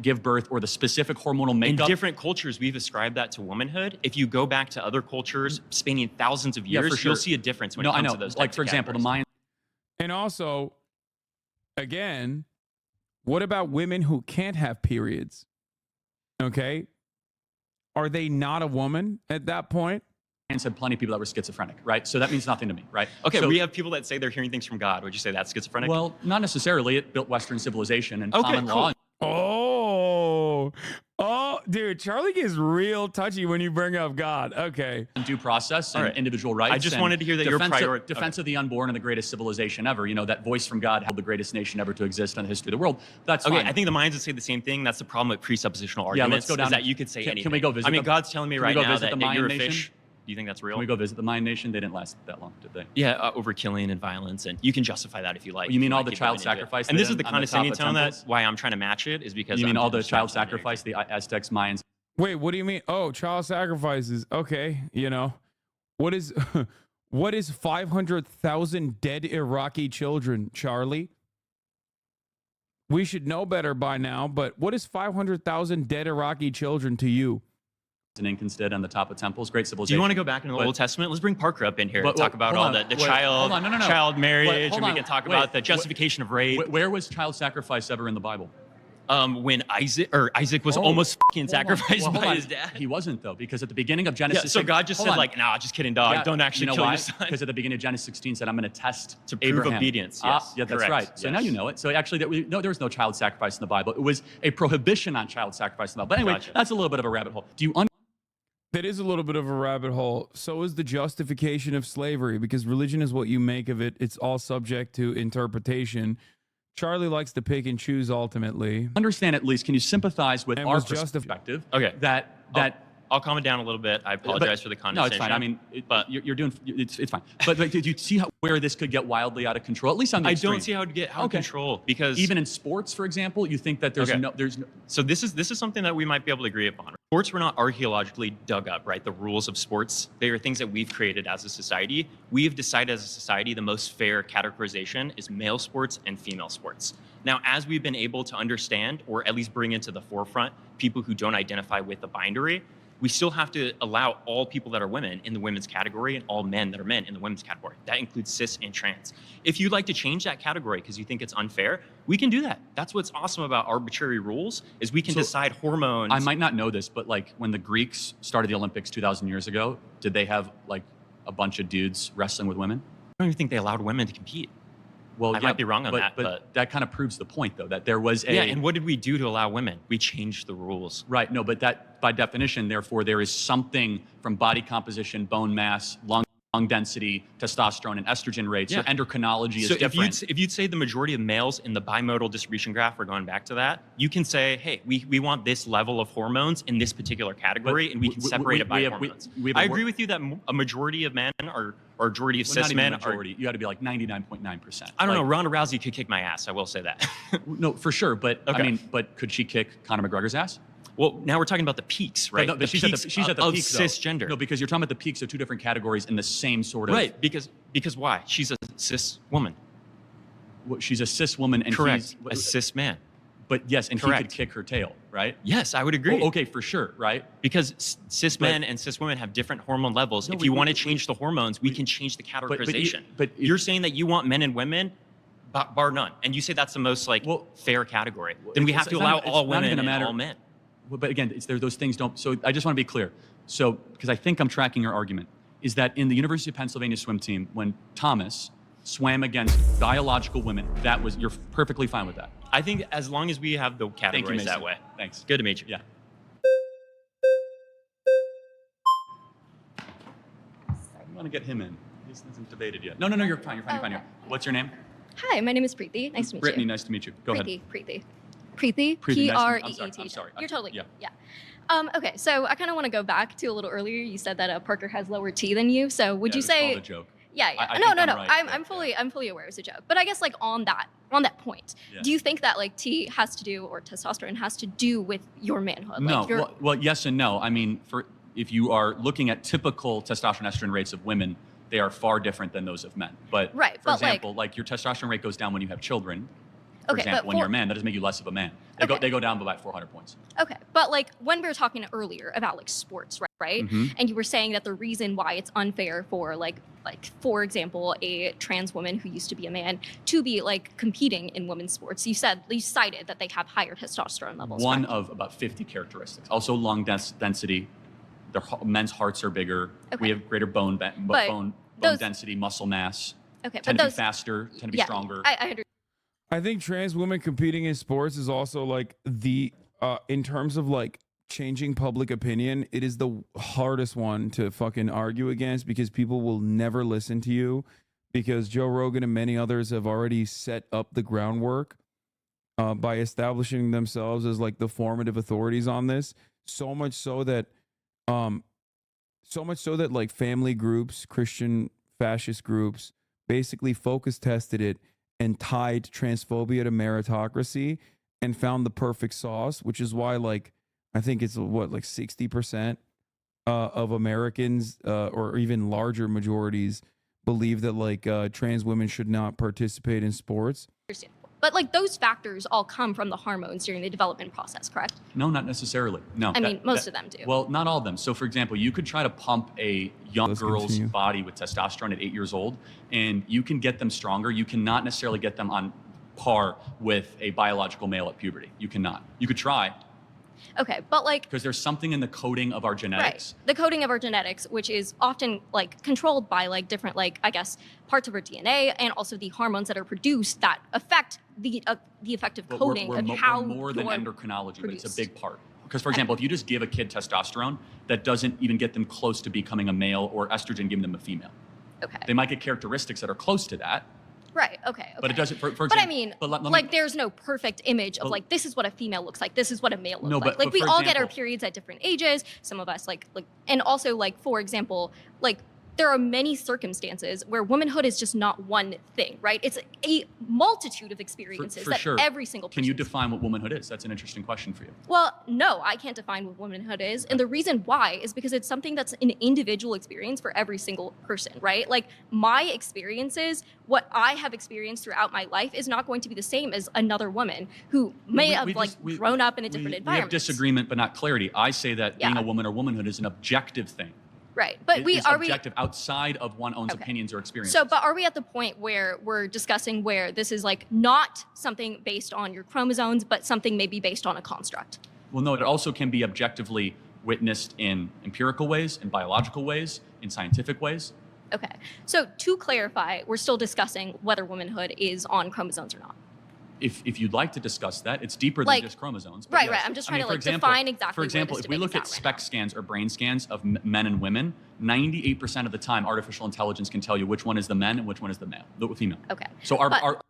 give birth or the specific hormonal makeup. In different cultures, we've ascribed that to womanhood. If you go back to other cultures spanning thousands of years, you'll see a difference when it comes to those like, for example, the Mayan... And also, again, what about women who can't have periods? Okay? Are they not a woman at that point? And said plenty of people that were schizophrenic, right? So that means nothing to me, right? Okay, we have people that say they're hearing things from God. Would you say that's schizophrenic? Well, not necessarily. It built Western civilization and common law. Oh, dude, Charlie gets real touchy when you bring up God. Okay. And due process and individual rights. I just wanted to hear that your priority. Defense of the unborn and the greatest civilization ever. You know, that voice from God held the greatest nation ever to exist in the history of the world. That's okay. Fine. I think the minds would say the same thing. That's the problem with presuppositional arguments. Yeah, let's go down. Is that you could say anything. Can we go visit? I mean, God's telling me right now that you're a nation? fish. Do you think that's real? Can we go visit the Mayan nation? They didn't last that long, did they? Yeah, over killing and violence, and you can justify that if you like. You mean all the child sacrifice? And this is the condescending tone that why I'm trying to match it is because you mean all the child sacrifice, the Aztecs, Mayans. Wait, what do you mean? Oh, child sacrifices. Okay, you know, what is 500,000 dead Iraqi children, Charlie? We should know better by now, but what is 500,000 dead Iraqi children to you? And ink instead on the top of temples, great civilization. Do you want to go back into the Old Testament? Let's bring Parker up in here and talk about all the child marriage, and we can talk about the justification of rape. Where was child sacrifice ever in the Bible? When Isaac was almost fucking sacrificed by his dad. He wasn't though, because at the beginning of Genesis, yeah, so God just said like, nah, just kidding, dog. Don't actually kill your son. Because at the beginning of Genesis 16 said, I'm going to test to prove obedience. Yes, yeah, that's right. So now you know it. So actually, there was no child sacrifice in the Bible. It was a prohibition on child sacrifice in the Bible. But anyway, that's a little bit of a rabbit hole. That is a little bit of a rabbit hole. So is the justification of slavery, because religion is what you make of it. It's all subject to interpretation. Charlie likes to pick and choose ultimately. Understand at least, can you sympathize with our perspective? Okay. That I'll calm it down a little bit. I apologize for the condescension. No, it's fine. I mean, you're doing it's fine. But did you see where this could get wildly out of control? At least on the extreme. I don't see how it would get out of control, because even in sports, for example, you think that there's no. So this is something that we might be able to agree upon. Sports were not archaeologically dug up, right? The rules of sports, they are things that we've created as a society. We have decided as a society the most fair categorization is male sports and female sports. Now, as we've been able to understand, or at least bring into the forefront, people who don't identify with the binary, we still have to allow all people that are women in the women's category and all men that are men in the women's category. That includes cis and trans. If you'd like to change that category because you think it's unfair, we can do that. That's what's awesome about arbitrary rules, is we can decide hormones. I might not know this, but like when the Greeks started the Olympics 2,000 years ago, did they have like a bunch of dudes wrestling with women? I don't even think they allowed women to compete. Well, I might be wrong on that, but that kind of proves the point, though, that there was a... Yeah, and what did we do to allow women? We changed the rules. Right, no, but that, by definition, therefore, there is something from body composition, bone mass, lung density, testosterone, and estrogen rates. Your endocrinology is different. So if you'd say the majority of males in the bimodal distribution graph, we're going back to that, you can say, hey, we want this level of hormones in this particular category, and we can separate it by hormones. I agree with you that a majority of men or majority of cis men are... You got to be like 99.9%. I don't know. Ronda Rousey could kick my ass. I will say that. No, for sure. But I mean, but could she kick Conor McGregor's ass? Well, now we're talking about the peaks, right? But she's at the peak of cisgender. No, because you're talking about the peaks of two different categories in the same sort of... Right, because why? She's a cis woman. Well, she's a cis woman and he's a cis man. But yes, and he could kick her tail, right? Yes, I would agree. Oh, okay, for sure, right? Because cis men and cis women have different hormone levels. If you want to change the hormones, we can change the categorization. But you're saying that you want men and women, bar none, and you say that's the most fair category. Then we have to allow all women and all men. But again, those things don't. So I just want to be clear. So because I think I'm tracking your argument, is that in the University of Pennsylvania swim team, when Thomas swam against biological women, you're perfectly fine with that. I think as long as we have the categories that way. Thanks. Good to meet you. Yeah. I want to get him in. He hasn't debated yet. No, you're fine. You're fine. Here. What's your name? Hi, my name is Preeti. Nice to meet Brittany, you. nice to meet you. Go ahead. Preeti. Preeti, P-R-E-E-T. I'm sorry. You're totally, yeah. Okay, so I kind of want to go back to a little earlier. You said that Parker has lower T than you. So would you say... a joke. Yeah. No. I'm fully aware it's a joke. But I guess on that point, do you think that T has to do, or testosterone has to do with your manhood? No. Well, yes and no. I mean, if you are looking at typical testosterone estrogen rates of women, they are far different than those of men. But for example, your testosterone rate goes down when you have children. For example, when you're a man, that doesn't make you less of a man. They go down by about 400 points. Okay, but when we were talking earlier about sports, right? Mm-hmm. And you were saying that the reason why it's unfair for for example, a trans woman who used to be a man to be competing in women's sports, you cited that they have higher testosterone levels. One of about 50 characteristics. Also lung density. Their men's hearts are bigger. Okay. We have greater bone density, muscle mass. Okay, tend to be faster, tend to be stronger. I understand. I think trans women competing in sports is also in terms of changing public opinion, it is the hardest one to fucking argue against, because people will never listen to you, because Joe Rogan and many others have already set up the groundwork by establishing themselves as the formative authorities on this. So much so that family groups, Christian fascist groups, basically focus tested it and tied transphobia to meritocracy and found the perfect sauce, which is why I think it's 60% of Americans or even larger majorities believe that trans women should not participate in sports. But those factors all come from the hormones during the development process, correct? No, not necessarily. No. I mean, most of them do. Well, not all of them. So for example, you could try to pump a young girl's body with testosterone at 8 years old, and you can get them stronger. You cannot necessarily get them on par with a biological male at puberty. You cannot. You could try. Okay, but because there's something in the coding of our genetics. Right. The coding of our genetics, which is often controlled by different I guess parts of our DNA, and also the hormones that are produced that affect the effective coding of how we're more than endocrinology, produced. But it's a big part. Because for example, if you just give a kid testosterone, that doesn't even get them close to becoming a male, or estrogen giving them a female. Okay. They might get characteristics that are close to that, Right. Okay. But it doesn't. For example, but I mean, like, there's no perfect image of like this is what a female looks like. This is what a male looks like. Like we all get our periods at different ages. Some of us and also like for example, like there are many circumstances where womanhood is just not one thing, right? It's a multitude of experiences for that sure. every single person. Can you define what womanhood is? That's an interesting question for you. Well, no, I can't define what womanhood is. And the reason why is because it's something that's an individual experience for every single person, right? Like my experiences, what I have experienced throughout my life is not going to be the same as another woman who may have grown up in a different environment. We have disagreement, but not clarity. I say that being a woman or womanhood is an objective thing. Right, but it's objective outside of one's own opinions or experiences. So, but are we at the point where we're discussing where this is like not something based on your chromosomes, but something maybe based on a construct? Well, no, it also can be objectively witnessed in empirical ways, in biological ways, in scientific ways. Okay, so to clarify, we're still discussing whether womanhood is on chromosomes or not. If you'd like to discuss that, it's deeper than just chromosomes. Right, right. I'm just trying to define exactly. For example, if we look at SPECT scans or brain scans of men and women, 98% of the time, artificial intelligence can tell you which one is the men and which one is the female. Okay. So an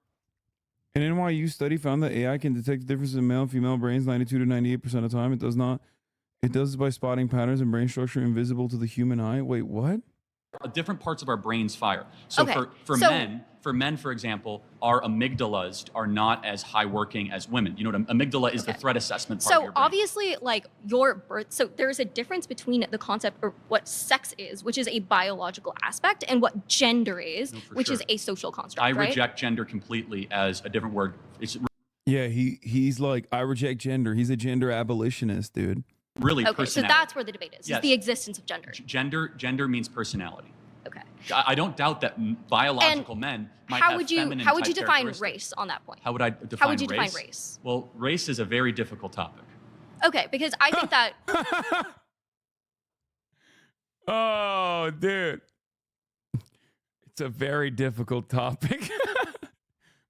NYU study found that AI can detect differences in male and female brains 92 to 98% of the time. It does not. It does this by spotting patterns in brain structure invisible to the human eye. Wait, what? Different parts of our brains fire. So for men, for example, our amygdalas are not as high working as women. You know, amygdala is the threat assessment part of your brain. So obviously, like your birth, so there's a difference between the concept or what sex is, which is a biological aspect, and what gender is, which is a social construct. I reject gender completely as a different word. Yeah, he's like, I reject gender. He's a gender abolitionist, dude. Really, okay, so that's where the debate is. Yes. Is the existence of gender. Gender means personality. Okay. I don't doubt that biological men might have feminine How would you define characteristics. race on that point? How would I define race? How would you define race? Well, race is a very difficult topic. Okay, because I think that... Oh, dude. It's a very difficult topic.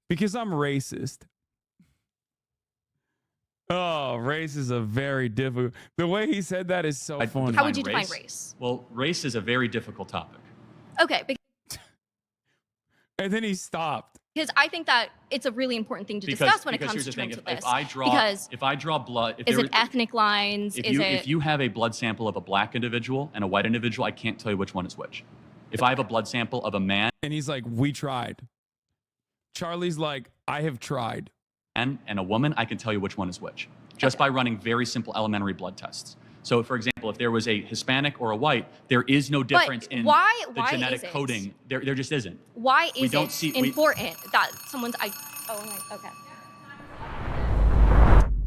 Because I'm racist. Oh, race is a very difficult... The way he said that is so funny. How would you define race? Well, race is a very difficult topic. Okay. And then he stopped. Because I think that it's a really important thing to discuss when it comes to this. If I draw blood... Is it ethnic lines? If you have a blood sample of a black individual and a white individual, I can't tell you which one is which. If I have a blood sample of a man... And he's like, we tried. Charlie's like, I have tried. And a woman, I can tell you which one is which, just by running very simple elementary blood tests. So, for example, if there was a Hispanic or a white, there is no difference in the genetic coding. There just isn't. Why is it important that someone's... okay.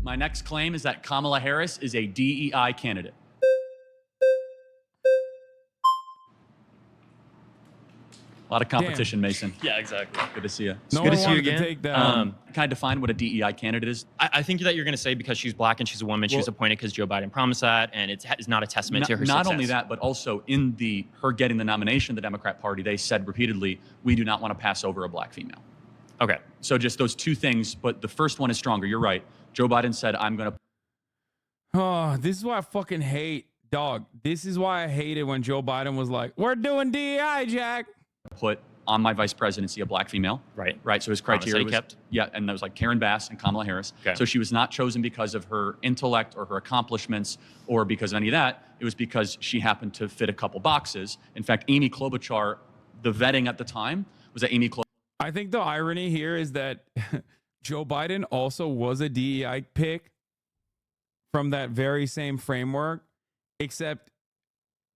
My next claim is that Kamala Harris is a DEI candidate. A lot of competition, Mason. Yeah, exactly. Good to see you. It's good to see you again. Can I define what a DEI candidate is? I think that you're going to say because she's black and she's a woman, she was appointed because Joe Biden promised that, and it's not a testament to her success. Not only that, but also in her getting the nomination of the Democrat Party, they said repeatedly, we do not want to pass over a black female. Okay. So just those two things, but the first one is stronger. You're right. Joe Biden said, I'm going to... Oh, this is why I fucking hate, dog. This is why I hated when Joe Biden was like, we're doing DEI, Jack. Put on my vice presidency a black female. Right. So his criteria was, and that was like Karen Bass and Kamala Harris. Okay. So she was not chosen because of her intellect or her accomplishments or because of any of that. It was because she happened to fit a couple boxes. In fact, Amy Klobuchar, the vetting at the time was that Amy Klobuchar. I think the irony here is that Joe Biden also was a DEI pick from that very same framework, except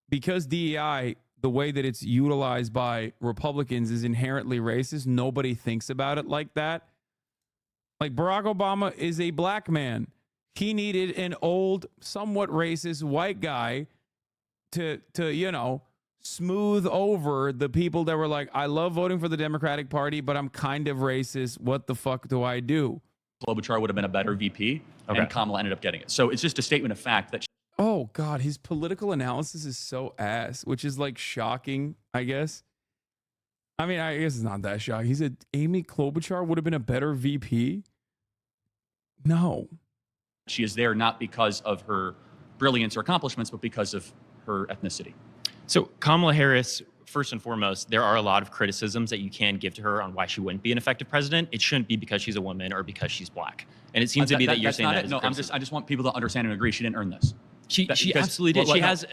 because DEI, the way that it's utilized by Republicans, is inherently racist. Nobody thinks about it like that. Like Barack Obama is a black man. He needed an old, somewhat racist white guy to smooth over the people that were like, I love voting for the Democratic Party, but I'm kind of racist. What the fuck do I do? Klobuchar would have been a better VP, and Kamala ended up getting it. So it's just a statement of fact that... Oh, God, his political analysis is so ass, which is like shocking, I guess. I mean, I guess it's not that shocking. He said Amy Klobuchar would have been a better VP? No. She is there not because of her brilliance or accomplishments, but because of her ethnicity. So Kamala Harris first and foremost, there are a lot of criticisms that you can give to her on why she wouldn't be an effective president. It shouldn't be because she's a woman or because she's black. And it seems to be that you're saying that. No, I just want people to understand and agree she didn't earn this. She absolutely did. She has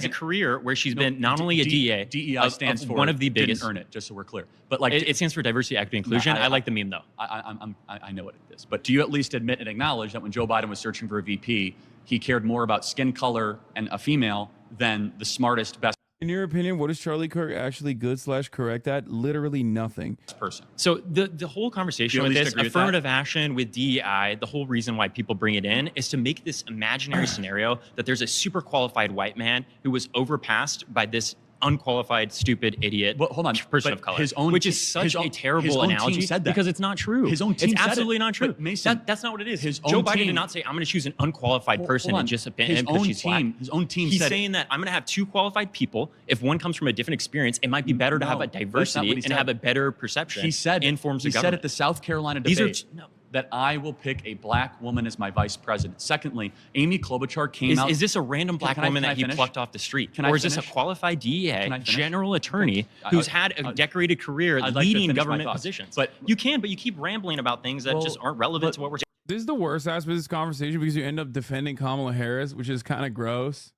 a career where she's been not only a DEA. DEI stands for one of the biggest. Didn't earn it, just so we're clear. But like it stands for diversity, equity, inclusion. I like the meme though. I know what it is. But do you at least admit and acknowledge that when Joe Biden was searching for a VP, he cared more about skin color and a female than the smartest, best? In your opinion, what is Charlie Kirk actually good/correct at? Literally nothing. Person. So the whole conversation with this affirmative action with DEI, the whole reason why people bring it in is to make this imaginary scenario that there's a super qualified white man who was overpassed by this unqualified, stupid, idiot person of color, which is such a terrible analogy because it's not true. His own team it's absolutely not true. Mason, that's not what it is. Joe Biden did not say, I'm going to choose an unqualified person and just because she's black. His own team He's saying that I'm going to have two qualified people. If one comes from a different experience, it might be better to have a diversity and have a better perception in forms of government. He said at the South Carolina debate that I will pick a black woman as my vice president. Secondly, Amy Klobuchar came out. Is this a random black woman that he plucked off the street? Or is this a qualified DEA general attorney who's had a decorated career leading government positions? But you keep rambling about things that just aren't relevant to what we're saying. This is the worst aspect of this conversation because you end up defending Kamala Harris, which is kind of gross.